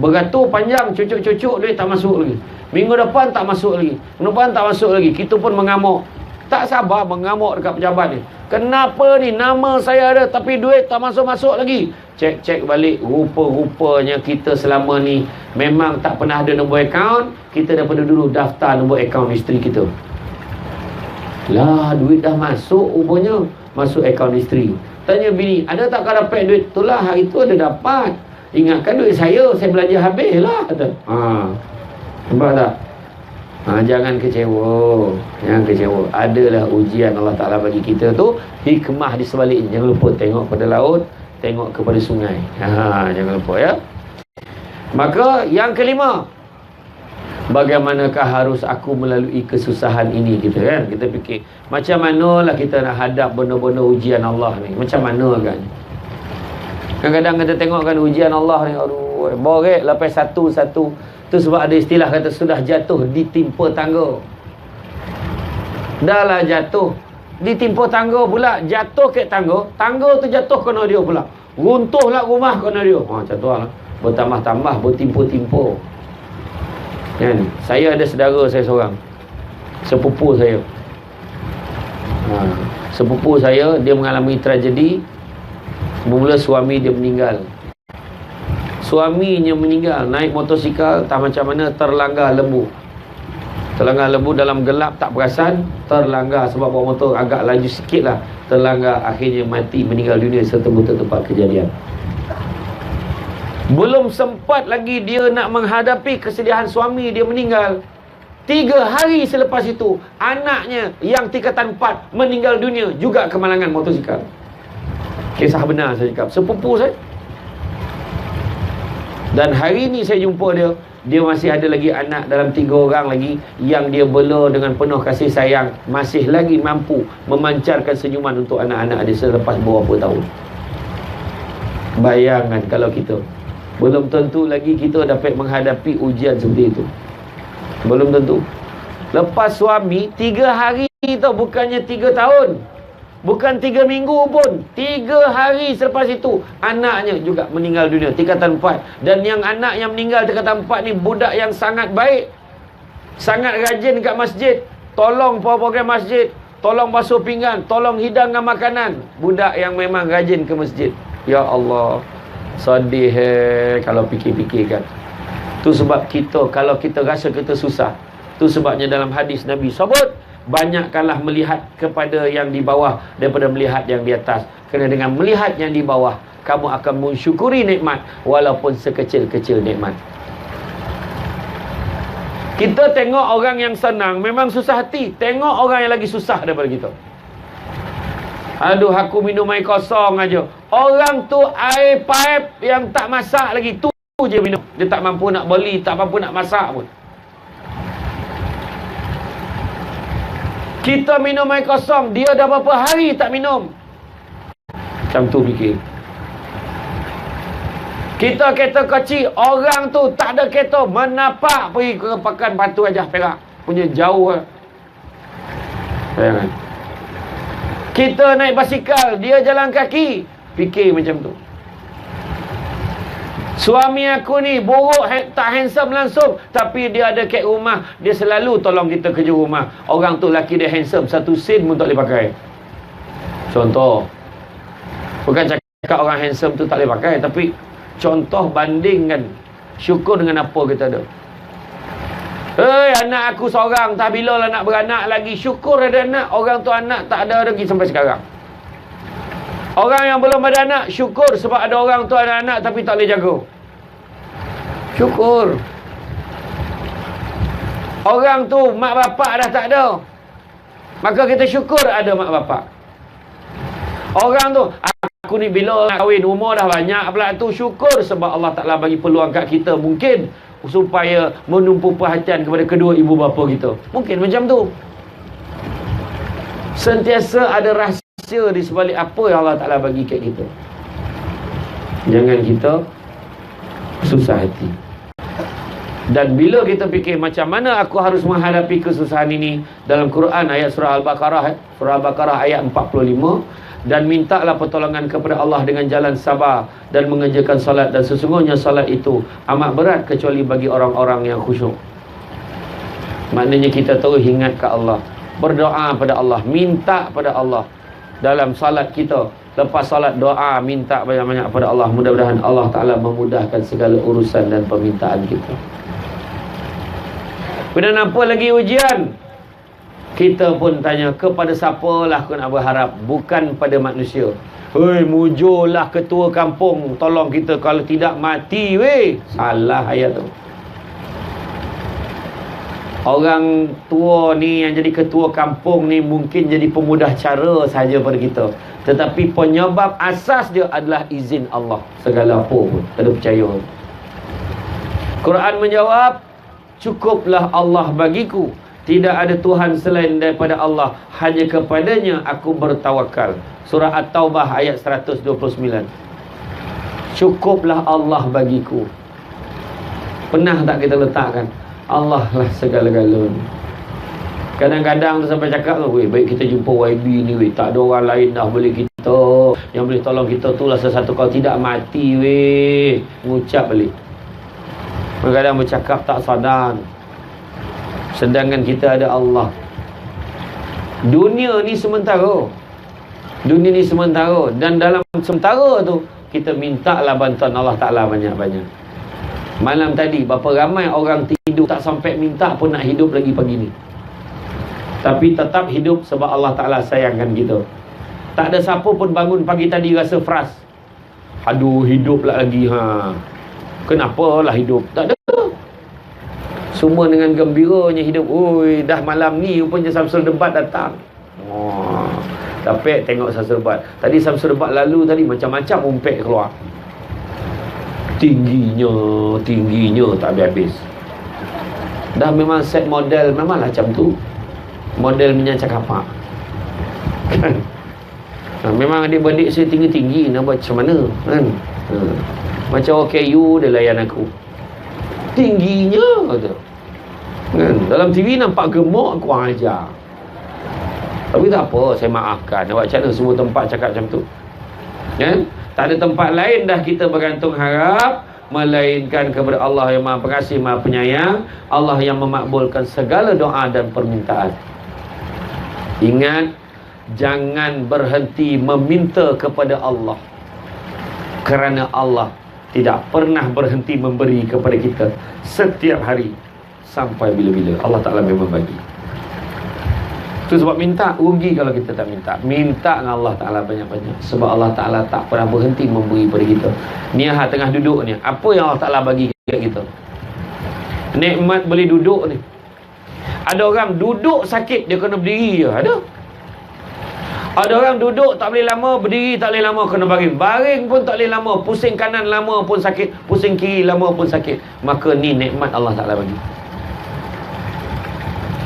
Beratur panjang cucuk duit tak masuk lagi. Minggu depan tak masuk lagi. Minggu depan tak masuk lagi. Kita pun mengamuk. Tak sabar mengamuk dekat pejabat ni. Kenapa ni nama saya ada tapi duit tak masuk-masuk lagi? Cek balik. Rupa-rupanya kita selama ni memang tak pernah ada nombor akaun. Kita daripada dulu daftar nombor akaun isteri kita. Lah, duit dah masuk rupanya. Masuk akaun isteri. Tanya bini, ada tak kau dapat duit? Itulah, hari tu ada dapat. Ingatkan duit saya belanja habis lah. Nampak tak? Jangan kecewa. Adalah ujian Allah Ta'ala bagi kita tu. Hikmah di sebaliknya. Jangan lupa tengok pada laut, tengok kepada sungai. Jangan lupa ya. Maka yang kelima, bagaimanakah harus aku melalui kesusahan ini? Kita fikir, macam manalah kita nak hadap benda-benda ujian Allah ni? Macam mana kan? Kadang-kadang kita tengok kan ujian Allah ni, aduh, borek lepas satu. Tu sebab ada istilah kata sudah jatuh ditimpa tangga. Dah lah jatuh ditimpa tangga pula, jatuh ke tangga tu jatuh kena dia pula. Runtuhlah rumah kena dia. Macam tu lah. Bertambah-tambah, bertimpa-timpa. Kan? Saya ada saudara saya seorang, sepupu saya. Sepupu saya, dia mengalami tragedi. Mula suami dia meninggal. Suaminya meninggal, naik motosikal, tak macam mana, terlanggar lembu. Dalam gelap, tak perasan, terlanggar sebab bawa motor agak laju sikit lah. Terlanggar, akhirnya mati, meninggal dunia serta tempat kejadian. Belum sempat lagi dia nak menghadapi kesedihan suami dia meninggal, 3 hari selepas itu anaknya yang tingkatan 4 meninggal dunia juga kemalangan motosikal. Kisah benar saya cakap, sepupu saya. Dan hari ni saya jumpa dia masih ada lagi anak dalam 3 orang lagi yang dia bela dengan penuh kasih sayang, masih lagi mampu memancarkan senyuman untuk anak-anak dia selepas beberapa tahun. Bayangkan kalau kita, belum tentu lagi kita dapat menghadapi ujian seperti itu. Belum tentu. Lepas suami 3 hari tu, bukannya 3 tahun. Bukan 3 minggu pun, 3 hari selepas itu anaknya juga meninggal dunia, tingkatan 4. Dan yang anak yang meninggal tingkatan 4 ni budak yang sangat baik, sangat rajin kat masjid, tolong program masjid, tolong basuh pinggan, tolong hidangkan makanan. Budak yang memang rajin ke masjid. Ya Allah, sedih kalau fikir-fikirkan. Tu sebab kita, kalau kita rasa kita susah, tu sebabnya dalam hadis Nabi sebut, banyakkanlah melihat kepada yang di bawah daripada melihat yang di atas. Kerana dengan melihat yang di bawah, kamu akan mensyukuri nikmat walaupun sekecil-kecil nikmat. Kita tengok orang yang senang memang susah hati. Tengok orang yang lagi susah daripada kita. Aduh, aku minum air kosong aja. Orang tu air paip yang tak masak lagi, tu je minum. Dia tak mampu nak beli, tak mampu nak masak pun. Kita minum air kosong, dia dah berapa hari tak minum. Macam tu fikir. Kita kereta kecil, orang tu tak ada kereta, menapak pergi ke Pekan Batu Aja Perak. Punya jauh. Bayangkan. Kita naik basikal, dia jalan kaki. Fikir macam tu. Suami aku ni buruk, tak handsome langsung, tapi dia ada kat rumah, dia selalu tolong kita kerja rumah. Orang tu laki dia handsome, satu sen pun tak boleh pakai. Contoh. Bukan cakap orang handsome tu tak boleh pakai, tapi contoh bandingkan. Syukur dengan apa kita ada. Anak aku seorang, tak bila lah nak beranak lagi. Syukur ada anak, orang tu anak tak ada lagi sampai sekarang. Orang yang belum ada anak, syukur sebab ada orang tu ada anak tapi tak boleh jaga. Syukur. Orang tu mak bapak dah tak ada, maka kita syukur ada mak bapak. Orang tu, aku ni bila nak kahwin, umur dah banyak pula tu, syukur sebab Allah Ta'ala bagi peluang kat kita, mungkin supaya menumpu perhatian kepada kedua ibu bapa kita. Mungkin macam tu. Sentiasa ada rahsia di sebalik apa yang Allah Ta'ala bagi kat kita. Jangan kita susah hati. Dan bila kita fikir macam mana aku harus menghadapi kesusahan ini, dalam Quran ayat surah Al-Baqarah, surah Al-Baqarah ayat 45, dan mintalah pertolongan kepada Allah dengan jalan sabar dan mengerjakan salat, dan sesungguhnya salat itu amat berat kecuali bagi orang-orang yang khusyuk. Maknanya kita terus ingat ke Allah, berdoa pada Allah, minta pada Allah. Dalam salat kita, lepas salat doa, minta banyak-banyak pada Allah. Mudah-mudahan Allah Ta'ala memudahkan segala urusan dan permintaan kita. Kemudian apa lagi ujian? Kita pun tanya, kepada siapalah aku nak berharap? Bukan pada manusia. Hei, mujurlah ketua kampung tolong kita, kalau tidak mati weh. Salah ayat tu. Orang tua ni yang jadi ketua kampung ni mungkin jadi pemudah cara saja pada kita, tetapi penyebab asas dia adalah izin Allah. Segala apa pun, tak ada percaya. Quran menjawab, cukuplah Allah bagiku, tidak ada Tuhan selain daripada Allah, hanya kepadanya aku bertawakal. Surah At-Taubah ayat 129. Cukuplah Allah bagiku. Pernah tak kita letakkan Allah lah segala-galanya? Kadang-kadang tu sampai cakap tu, weh, baik kita jumpa YB ni weh, tak ada orang lain dah boleh kita, yang boleh tolong kita tu lah sesatu, kalau tidak mati weh. Mengucap balik. Kadang-kadang bercakap tak sadar, sedangkan kita ada Allah. Dunia ni sementara. Dunia ni sementara. Dan dalam sementara tu, kita mintalah bantuan Allah Ta'ala banyak-banyak. Malam tadi, berapa ramai orang tidur tak sampai minta pun nak hidup lagi pagi ni. Tapi tetap hidup sebab Allah Ta'ala sayangkan kita. Tak ada siapa pun bangun pagi tadi rasa frust. Aduh, hidup lagi ha. Kenapa lah hidup? Tak ada. Semua dengan gembiranya hidup. Oi, dah malam ni rupanya Samsul Debat datang. Oh, tapi tengok Samsul Debat. Tadi Samsul Debat lalu tadi macam-macam umpet keluar. Tingginya tak habis-habis. Dah memang set model memanglah macam tu. Model minyak cakapak. Kan? Memang adik-beradik saya tinggi-tinggi, nak buat macam mana kan? Macam OKU dia layan aku. Tingginya kata. Kan? Dalam TV nampak gemuk, aku ajar. Tapi tak apa, saya maafkan. Awak macam mana semua tempat cakap macam tu? Kan? Tak ada tempat lain dah kita bergantung harap melainkan kepada Allah yang Maha Pengasih, Maha Penyayang, Allah yang memakbulkan segala doa dan permintaan. Ingat, jangan berhenti meminta kepada Allah, kerana Allah tidak pernah berhenti memberi kepada kita setiap hari sampai bila-bila. Allah Ta'ala memang bagi. Itu sebab minta, rugi kalau kita tak minta. Minta dengan Allah Ta'ala banyak-banyak. Sebab Allah Ta'ala tak pernah berhenti memberi kepada kita. Ni yang tengah duduk ni, apa yang Allah Ta'ala bagi kat kita? Nikmat boleh duduk ni. Ada orang duduk sakit, dia kena berdiri je. Ada orang duduk tak boleh lama, berdiri tak boleh lama, kena baring. Baring pun tak boleh lama, pusing kanan lama pun sakit, pusing kiri lama pun sakit. Maka ni nikmat Allah Ta'ala bagi.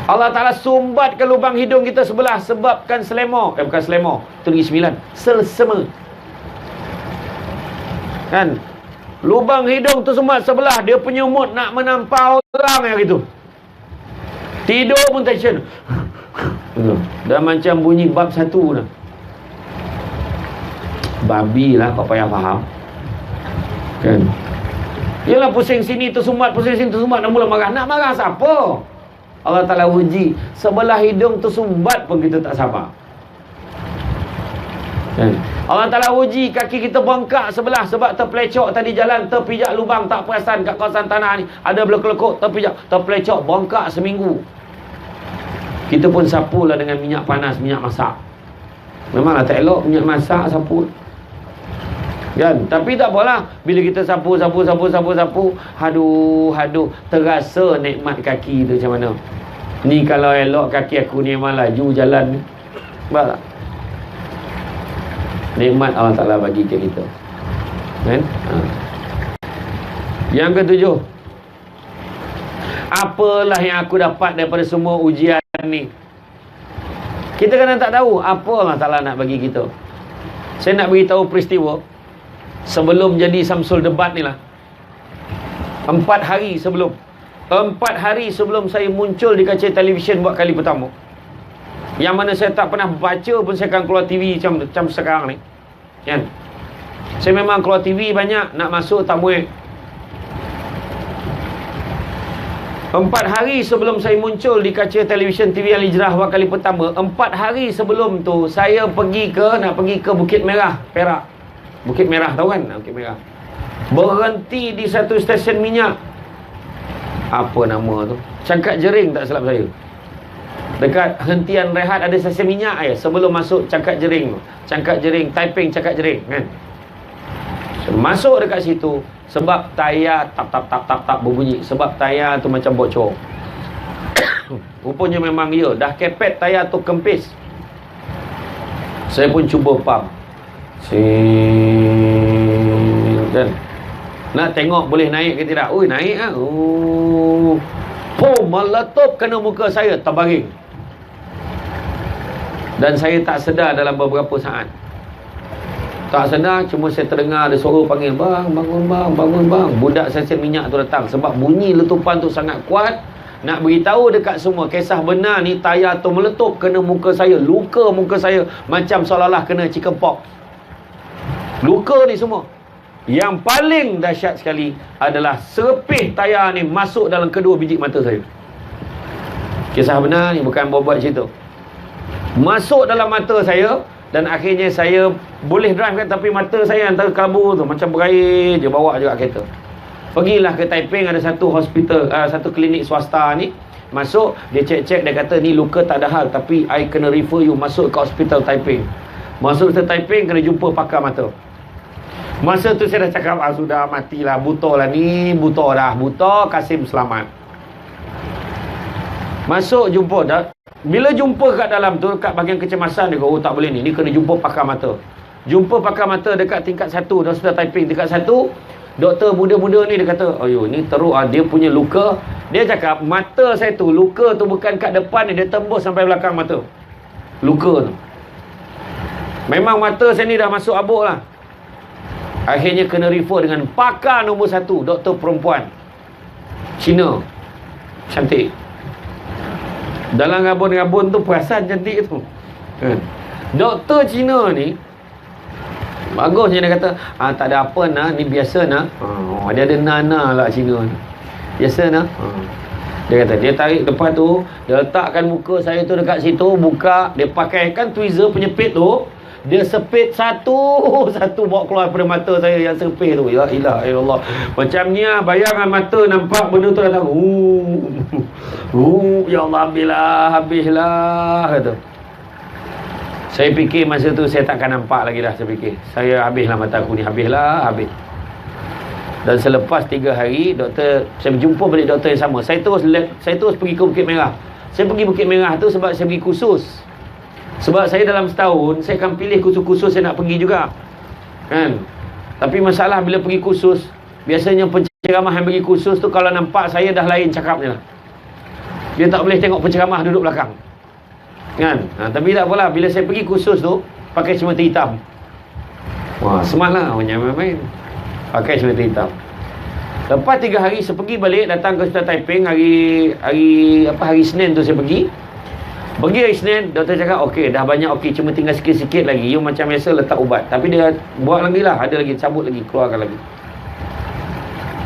Allah Ta'ala sumbatkan lubang hidung kita sebelah, sebabkan selemo. Bukan selemo, Negeri Sembilan, selsema. Kan? Lubang hidung tu sumbat sebelah, dia penyumut nak menampar orang yang gitu. Tidur pun tension. Dah macam bunyi bab 1 dah. Babi lah, kau payah faham. Kan? Yelah, pusing sini tersumbat, pusing sini tersumbat, dah mula marah. Nak marah siapa? Allah Ta'ala uji. Sebelah hidung tersumbat pun kita tak sabar. Kan? Allah Ta'ala uji kaki kita bengkak sebelah sebab terpelecok tadi jalan, terpijak lubang, tak perasan kat kawasan tanah ni ada belekuk-lekuk, terpijak, terpelecok, bengkak seminggu. Kita pun sapulah dengan minyak panas, minyak masak. Memanglah tak elok minyak masak sapu. Kan? Tapi tak apalah, bila kita sapu, haduh, terasa nikmat kaki tu macam mana. Ni kalau elok kaki aku ni memang laju jalan ni. Nampak tak? Nikmat Allah Ta'ala bagi ke kita. Kan? Yang ketujuh, apalah yang aku dapat daripada semua ujian ni? Kita kadang tak tahu apa Allah Ta'ala nak bagi kita. Saya nak beritahu peristiwa sebelum jadi Samsul Debat ni lah. 4 hari sebelum saya muncul di kaca televisyen buat kali pertama, yang mana saya tak pernah baca pun saya akan keluar TV macam sekarang ni. Kan? Saya memang keluar TV banyak, nak masuk tak muat. 4 hari sebelum saya muncul di kaca televisyen TV Al-Hijrah buat kali pertama, 4 hari sebelum tu saya nak pergi ke Bukit Merah, Perak. Bukit Merah, tahu kan? Bukit Merah. Berhenti di satu stesen minyak. Apa nama tu? Cangkat Jering tak silap saya. Dekat hentian rehat ada stesen minyak sebelum masuk Cangkat Jering tu. Cangkat Jering, Taiping Cangkat Jering kan. Masuk dekat situ sebab tayar tap berbunyi. Sebab tayar tu macam bocor. Rupanya memang dah kepet tayar tu kempis. Saya pun cuba pump. Kan? Nak tengok boleh naik ke tidak. Naik lah. Meletup kena muka saya, terbaring. Dan saya tak sedar dalam beberapa saat. Tak sedar, cuma saya terdengar ada suara panggil, "Bang, bangun bang." Budak stesen minyak tu datang. Sebab bunyi letupan tu sangat kuat. Nak beritahu dekat semua, kisah benar ni, tayar tu meletup kena muka saya. Luka muka saya macam seolah-olah kena chicken pox. Luka ni semua. Yang paling dahsyat sekali adalah serpih tayar ni masuk dalam kedua biji mata saya. Kisah benar ni, bukan buat-buat cerita. Masuk dalam mata saya dan akhirnya saya boleh drive kan, tapi mata saya antara kelabu tu macam berair je, bawa juga kereta. Pergilah ke Taiping, ada satu hospital, satu klinik swasta ni. Masuk, dia cek-cek, dia kata ni luka tak ada hal, tapi I kena refer you masuk ke hospital Taiping. Masuk ke Taiping, kena jumpa pakar mata. Masa tu saya dah cakap, sudah matilah, buta lah ni, buta dah, buta, Kasim selamat. Masuk jumpa dah. Bila jumpa kat dalam tu, kat bahagian kecemasan dia kata, tak boleh ni kena jumpa pakar mata. Jumpa pakar mata dekat tingkat 1, dah sudah typing tingkat 1. Doktor muda-muda ni dia kata, ni teruk dia punya luka. Dia cakap, mata saya tu, luka tu bukan kat depan ni, dia tembus sampai belakang mata. Luka tu. Memang mata saya ni dah masuk abuk lah. Akhirnya kena refer dengan pakar nombor 1, doktor perempuan Cina, cantik. Dalam rabun-rabun tu perasan cantik tu. Kan? Doktor Cina ni bagus je dia kata, tak ada apa nak, ni biasa nak. Dia ada nana lah Cina ni. Biasa nak. Dia kata, dia tarik lepas tu, dia letakkan muka saya tu dekat situ, buka, dia pakaikan tweezer penyepit tu, dia sepit satu bawa keluar daripada mata saya yang sepit tu. Ya ilah, ya Allah. Macam ni lah, bayangan mata nampak benda tu datang. Ya Allah, habislah, kata. Saya fikir masa tu saya takkan nampak lagi dah. Saya fikir saya habislah mata aku ni, habis. Dan selepas 3 hari doktor, saya berjumpa balik doktor yang sama. Saya terus pergi ke Bukit Merah. Saya pergi Bukit Merah tu sebab saya pergi kursus. Sebab saya dalam setahun saya akan pilih kursus-kursus saya nak pergi juga. Kan? Tapi masalah bila pergi kursus, biasanya penceramah yang pergi kursus tu kalau nampak saya dah lain cakapnya lah. Dia tak boleh tengok penceramah duduk belakang. Kan? Tapi tak apalah, bila saya pergi kursus tu pakai semata hitam. Wah, smart lah, main-main pakai semata hitam. Lepas 3 hari saya pergi balik, datang ke Hospital Taiping hari Senin tu saya pergi hari Senin. Doktor cakap okey, dah banyak okey, cuma tinggal sikit-sikit lagi, you macam biasa letak ubat. Tapi dia buat lagi lah, ada lagi, cabut lagi, keluarkan lagi.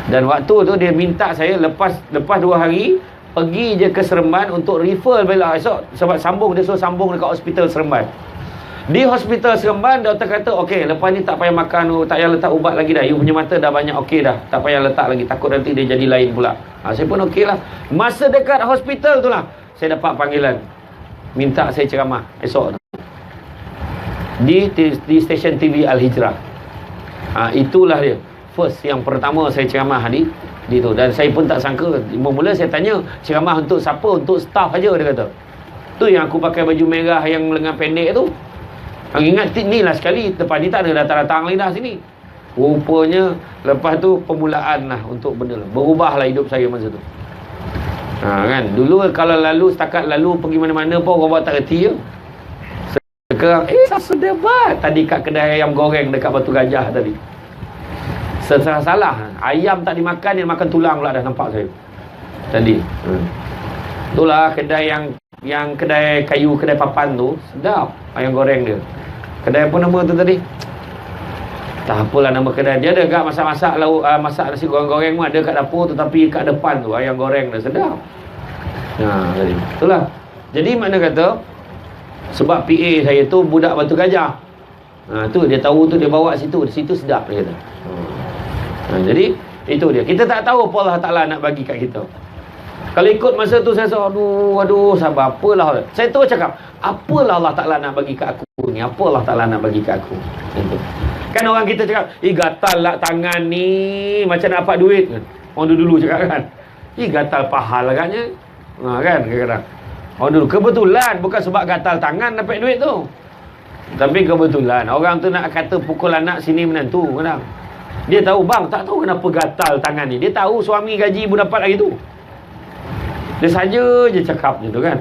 Dan waktu tu dia minta saya lepas 2 hari pergi je ke Seremban untuk refer balik esok. Sebab dia suruh sambung dekat hospital Seremban. Di hospital Seremban, doktor kata, okey, lepas ni tak payah makan, tak payah letak ubat lagi dah. You punya mata dah banyak okey dah. Tak payah letak lagi, takut nanti dia jadi lain pula. Saya pun okey lah. Masa dekat hospital tu lah, saya dapat panggilan. Minta saya ceramah esok di stesen TV Al-Hijrah. Itulah dia. First, yang pertama saya ceramah di tu. Dan saya pun tak sangka. Mula saya tanya, ceramah untuk siapa? Untuk staff aja, dia kata. Tu yang aku pakai baju merah yang lengan pendek tu. Ingat ni lah sekali, depan ni tak ada datang-datang lagi dah sini. Rupanya lepas tu permulaan lah untuk benda lah. Berubah lah hidup saya masa tu. Kan? Dulu kalau setakat lalu pergi mana-mana pun orang buat tak reti je. Sekarang sedebat tadi kat kedai ayam goreng dekat Batu Gajah tadi. Salah. Ayam tak dimakan, dia makan tulang pula dah, nampak saya tadi. Itulah kedai yang kedai kayu, kedai papan tu. Sedap ayam goreng dia. Kedai apa nama tu tadi? Tak apalah nama kedai. Dia ada kat masak-masak lauk, masak nasi goreng-goreng pun ada kat dapur tu, tapi kat depan tu ayam goreng dia sedap. Tadi. Itulah. Jadi makna kata sebab PA saya tu budak Batu Gajah. Tu dia tahu tu, dia bawa situ sedap dia kata. Jadi itu dia. Kita tak tahu apa Allah Ta'ala nak bagi kat kita. Kalau ikut masa tu saya rasa aduh sabar, apalah. Saya terus cakap, apalah Allah Ta'ala nak bagi kat aku ni, apa Allah Ta'ala nak bagi kat aku. Itu. Kan orang kita cakap, gatal lah tangan ni, macam nak dapat duit kan. Orang dulu cakap kan, gatal paha lah katnya. Kan kadang-kadang orang dulu, kebetulan bukan sebab gatal tangan dapat duit tu, tapi kebetulan orang tu nak kata pukul anak sini menantu kadang. Dia tahu bang, tak tahu kenapa gatal tangan ni. Dia tahu suami gaji pun dapat hari tu. Dia saja je cakap je tu kan.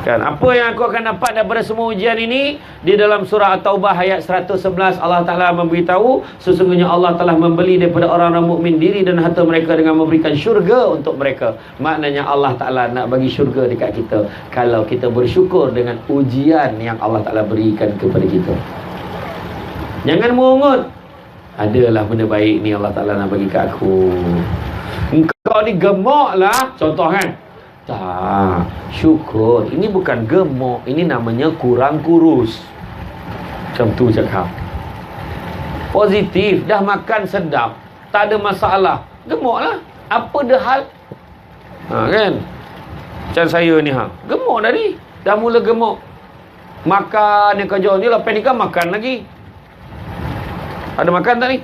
Kan? Apa yang aku akan dapat daripada semua ujian ini? Di dalam surah At-Taubah ayat 111, Allah Ta'ala memberitahu, sesungguhnya Allah telah membeli daripada orang-orang mukmin diri dan harta mereka dengan memberikan syurga untuk mereka. Maknanya Allah Ta'ala nak bagi syurga dekat kita kalau kita bersyukur dengan ujian yang Allah Ta'ala berikan kepada kita. Jangan mungut, adalah benda baik ni Allah Ta'ala nak bagi kat aku. Engkau ni gemuk lah, contoh kan. Tak, syukur. Ini bukan gemuk, ini namanya kurang kurus. Macam tu cakap. Positif, dah makan sedap, tak ada masalah. Gemuk lah, apa dah hal? Kan? Macam saya ni gemuk tadi, dah mula gemuk. Makan yang kerja ni, lepas ni kan makan lagi. Ada makan tak ni?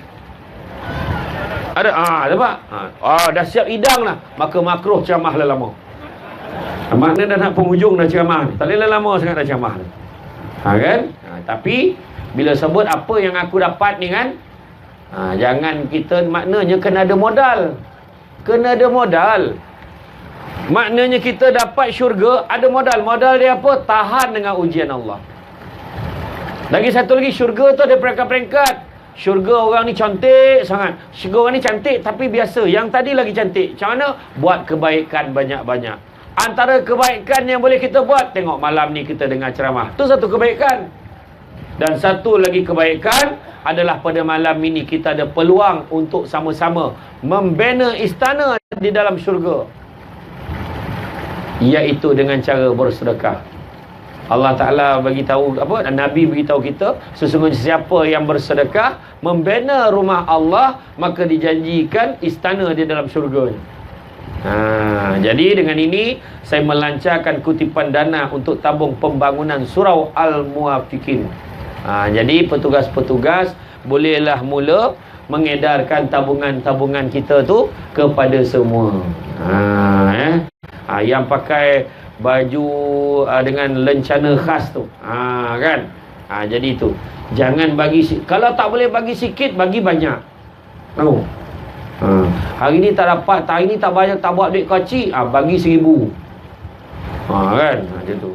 Ada. Nampak? Dah siap hidang lah. Maka makruh ceramah lah lama. Makna dah nak penghujung dah ceramah. Tak boleh lama sangat dah ceramah. Kan? Tapi bila sebut apa yang aku dapat ni kan, jangan kita, maknanya kena ada modal. Kena ada modal. Maknanya kita dapat syurga, ada modal. Modal dia apa? Tahan dengan ujian Allah. Lagi satu lagi, syurga tu ada peringkat-peringkat. Syurga orang ni cantik sangat. Syurga orang ni cantik tapi biasa. Yang tadi lagi cantik. Macam mana? Buat kebaikan banyak-banyak. Antara kebaikan yang boleh kita buat, tengok malam ni kita dengar ceramah. Itu satu kebaikan. Dan satu lagi kebaikan adalah pada malam ini kita ada peluang untuk sama-sama membina istana di dalam syurga, iaitu dengan cara bersedekah. Allah Ta'ala bagi tahu apa? Nabi beritahu kita, sesungguhnya siapa yang bersedekah membina rumah Allah, maka dijanjikan istana di dalam syurga. Jadi dengan ini saya melancarkan kutipan dana untuk tabung pembangunan surau Al-Muwafiqin. Jadi petugas-petugas bolehlah mula mengedarkan tabungan-tabungan kita tu kepada semua. Yang pakai baju dengan lencana khas tu, kan? Jadi tu jangan bagi, kalau tak boleh bagi sikit, bagi banyak. Tahu? Hari ni tak dapat, hari ni tak banyak, tak buat duit kecil, bagi 1,000. Kan? Macam tu.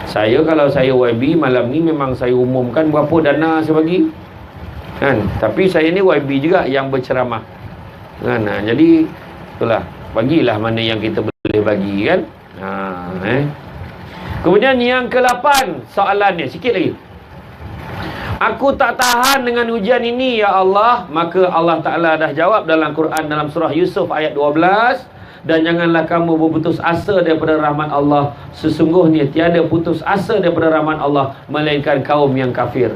Saya kalau saya YB malam ni memang saya umumkan berapa dana saya bagi. Kan? Tapi saya ni YB juga yang berceramah. Kan? Jadi itulah, bagilah mana yang kita boleh bagi, kan? Kemudian yang ke-8 soalannya, sikit lagi. Aku tak tahan dengan ujian ini, ya Allah. Maka Allah Ta'ala dah jawab dalam Quran, dalam surah Yusuf ayat 12. Dan janganlah kamu berputus asa daripada rahmat Allah. Sesungguhnya tiada putus asa daripada rahmat Allah, melainkan kaum yang kafir.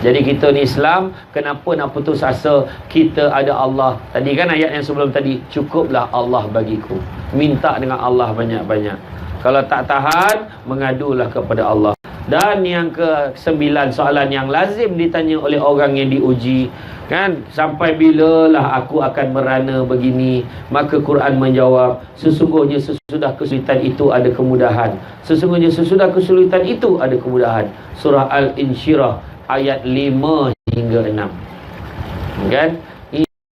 Jadi kita ni Islam, kenapa nak putus asa? Kita ada Allah. Tadi kan ayat yang sebelum tadi, cukuplah Allah bagiku. Minta dengan Allah banyak-banyak. Kalau tak tahan, mengadulah kepada Allah. Dan yang ke-9 soalan yang lazim ditanya oleh orang yang diuji, kan? Sampai bilalah aku akan merana begini? Maka Quran menjawab, sesungguhnya sesudah kesulitan itu ada kemudahan. Sesungguhnya sesudah kesulitan itu ada kemudahan. Surah Al-Insyirah ayat 5 hingga 6. Kan?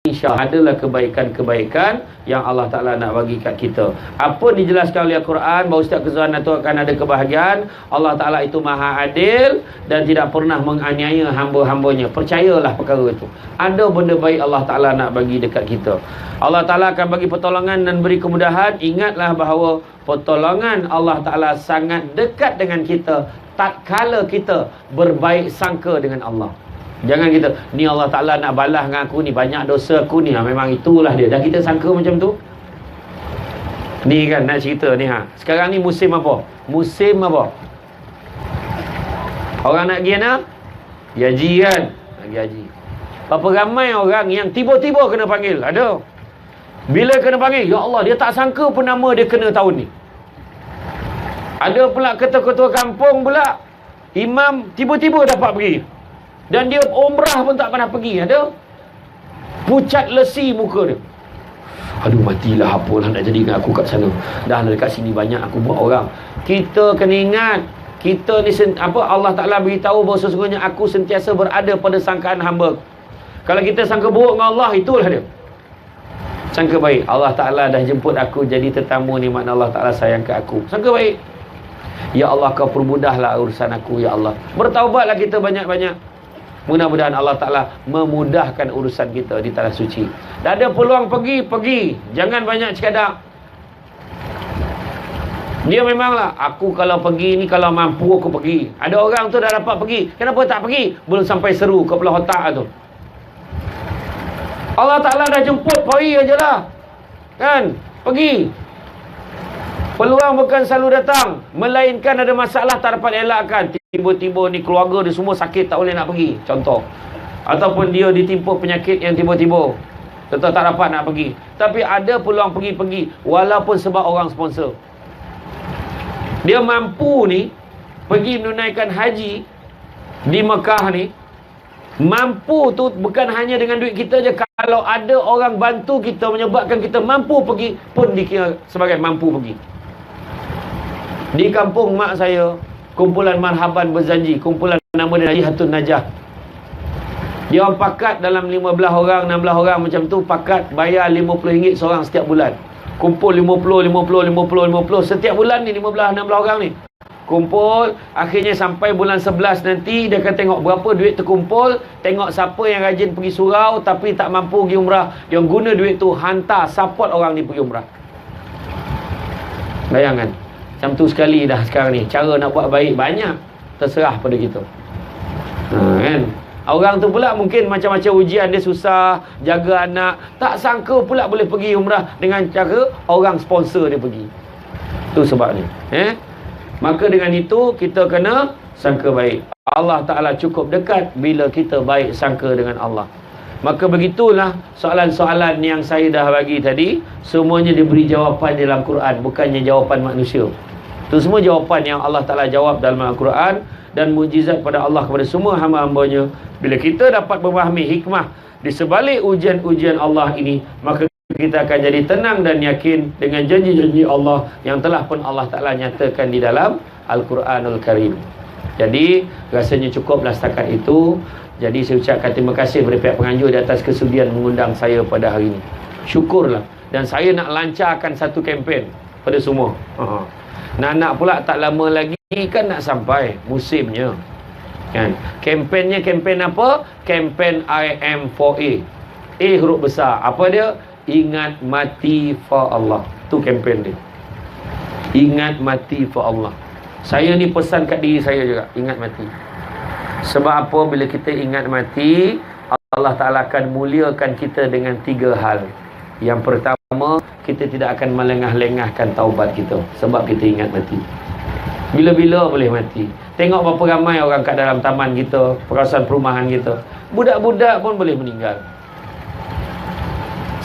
InsyaAllah adalah kebaikan-kebaikan yang Allah Ta'ala nak bagi kat kita. Apa dijelaskan oleh Al-Quran, bahawa setiap kezuhanan itu akan ada kebahagiaan. Allah Ta'ala itu maha adil dan tidak pernah menganiaya hamba-hambanya. Percayalah perkara itu. Ada benda baik Allah Ta'ala nak bagi dekat kita. Allah Ta'ala akan bagi pertolongan dan beri kemudahan. Ingatlah bahawa pertolongan Allah Ta'ala sangat dekat dengan kita tatkala kita berbaik sangka dengan Allah. Jangan kita, ni Allah Ta'ala nak balas dengan aku ni, banyak dosa aku ni, memang itulah dia. Dah kita sangka macam tu. Ni kan nak cerita ni, sekarang ni musim apa? Musim apa? Orang nak pergi mana? Haji, kan? Nak pergi haji. Berapa ramai orang yang tiba-tiba kena panggil? Ada. Bila kena panggil, ya Allah, dia tak sangka pun nama dia kena tahun ni. Ada pula ketua-ketua kampung pula, imam tiba-tiba dapat pergi. Dan dia umrah pun tak pernah pergi. Ada pucat lesi muka dia. Aduh, matilah, apalah nak jadi dengan aku kat sana. Dah dekat sini banyak aku buat orang. Kita kena ingat, kita ni Allah Ta'ala beritahu bahawa sesungguhnya aku sentiasa berada pada sangkaan hamba. Kalau kita sangka buruk dengan Allah, itulah dia. Sangka baik, Allah Ta'ala dah jemput aku jadi tetamu ni, makna Allah Ta'ala sayang ke aku. Sangka baik, ya Allah, kau permudahlah urusan aku, ya Allah. Bertaubatlah kita banyak-banyak. Mudah-mudahan Allah Ta'ala memudahkan urusan kita di tanah suci. Dah ada peluang pergi. Jangan banyak cakap. Dia memanglah, aku kalau pergi ni, kalau mampu aku pergi. Ada orang tu dah dapat pergi, kenapa tak pergi? Belum sampai seru kepala otak tu. Allah Ta'ala dah jemput, pergi aje lah, kan? Pergi. Peluang bukan selalu datang, melainkan ada masalah tak dapat elakkan. Tiba-tiba ni keluarga dia semua sakit, tak boleh nak pergi, contoh. Ataupun dia ditimpa penyakit yang tiba-tiba tetap tak dapat nak pergi. Tapi ada peluang pergi, walaupun sebab orang sponsor. Dia mampu ni pergi menunaikan haji di Mekah ni. Mampu tu bukan hanya dengan duit kita je. Kalau ada orang bantu kita, menyebabkan kita mampu pergi, pun dikira sebagai mampu pergi. Di kampung mak saya, kumpulan marhaban berjanji, kumpulan nama dia Jihatun Najah. Dia orang pakat dalam 15 orang, 16 orang macam tu, pakat bayar RM50 seorang setiap bulan. Kumpul 50 setiap bulan ni, 15-16 orang ni kumpul. Akhirnya sampai bulan 11 nanti, dia akan tengok berapa duit terkumpul, tengok siapa yang rajin pergi surau tapi tak mampu pergi umrah, dia guna duit tu hantar support orang ni pergi umrah. Bayangkan. Macam tu sekali dah sekarang ni. Cara nak buat baik banyak. Terserah pada kita. Kan? Orang tu pula mungkin macam-macam ujian dia susah, jaga anak. Tak sangka pula boleh pergi umrah dengan cara orang sponsor dia pergi. Tu sebab ni. Maka dengan itu kita kena sangka baik. Allah Ta'ala cukup dekat bila kita baik sangka dengan Allah. Maka begitulah soalan-soalan yang saya dah bagi tadi, semuanya diberi jawapan dalam Quran, bukannya jawapan manusia. Itu semua jawapan yang Allah Ta'ala jawab dalam Al-Quran, dan mujizat pada Allah kepada semua hamba-hambanya. Bila kita dapat memahami hikmah di sebalik ujian-ujian Allah ini, maka kita akan jadi tenang dan yakin dengan janji-janji Allah yang telah pun Allah Ta'ala nyatakan di dalam Al-Quranul Karim. Jadi rasanya cukuplah setakat itu. Jadi saya ucapkan terima kasih kepada pihak penganjur di atas kesudian mengundang saya pada hari ini. Syukurlah. Dan saya nak lancarkan satu kempen pada semua. Nak pula tak lama lagi kan nak sampai musimnya. Kan? Kempennya kempen apa? Kempen IM4A. A huruf besar. Apa dia? Ingat mati for Allah. Tu kempen dia. Ingat mati for Allah. Saya ni pesan kat diri saya juga, ingat mati. Sebab apa? Bila kita ingat mati, Allah Ta'ala akan muliakan kita dengan 3 hal. Yang pertama, kita tidak akan melengah-lengahkan taubat kita sebab kita ingat mati. Bila-bila boleh mati. Tengok berapa ramai orang kat dalam taman kita, kawasan perumahan kita. Budak-budak pun boleh meninggal.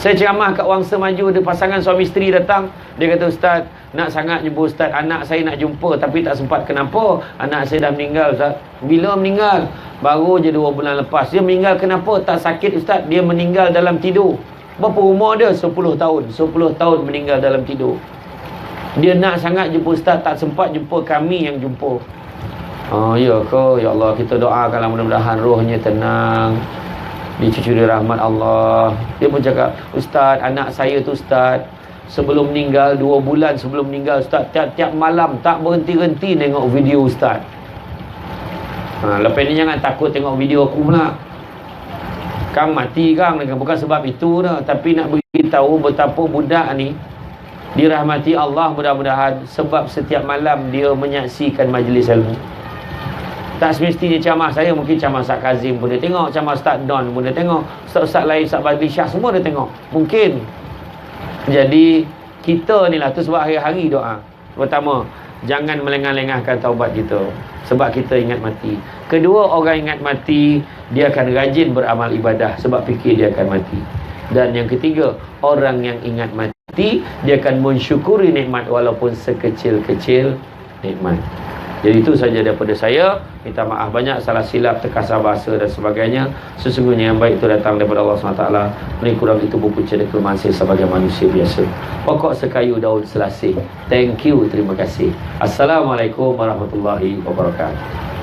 Saya ceramah kat Wangsa Maju, ada pasangan suami isteri datang. Dia kata, Ustaz, nak sangat jumpa Ustaz. Anak saya nak jumpa tapi tak sempat. Kenapa? Anak saya dah meninggal, Ustaz. Bila meninggal? Baru je 2 bulan lepas. Dia meninggal kenapa? Tak sakit, Ustaz. Dia meninggal dalam tidur. Berapa umur dia? 10 tahun. 10 tahun meninggal dalam tidur. Dia nak sangat jumpa Ustaz, tak sempat jumpa, kami yang jumpa. Ya ke? Ya Allah, kita doakanlah mudah-mudahan rohnya tenang, dicucuri rahmat Allah. Dia pun cakap, Ustaz, anak saya tu Ustaz, sebelum meninggal, 2 bulan sebelum meninggal Ustaz, tiap-tiap malam tak berhenti-henti tengok video Ustaz. Lepas ni jangan takut tengok video aku pula. Kang mati Kang, bukan sebab itu dah, tapi nak beritahu betapa budak ni dirahmati Allah mudah-mudahan, sebab setiap malam dia menyaksikan majlis ilmu. Tak semestinya ceramah saya, mungkin ceramah Ustaz Kazim pun dia tengok, ceramah Ustaz Don pun dia tengok, Ustaz-Ustaz lain, Ustaz Badli Syah, semua dia tengok. Mungkin. Jadi kita ni lah, tu sebab hari-hari doa. Pertama, jangan melengah-lengahkan taubat kita, sebab kita ingat mati. Kedua, orang ingat mati, dia akan rajin beramal ibadah sebab fikir dia akan mati. Dan yang ketiga, orang yang ingat mati, dia akan mensyukuri nikmat walaupun sekecil-kecil nikmat. Jadi itu saja daripada saya. Minta maaf banyak salah silap, terkasar bahasa dan sebagainya. Sesungguhnya yang baik itu datang daripada Allah SWT. Yang kurang itu berpunca dari kelemahan saya sebagai manusia biasa. Pokok sekayu daun selasih. Thank you, terima kasih. Assalamualaikum warahmatullahi wabarakatuh.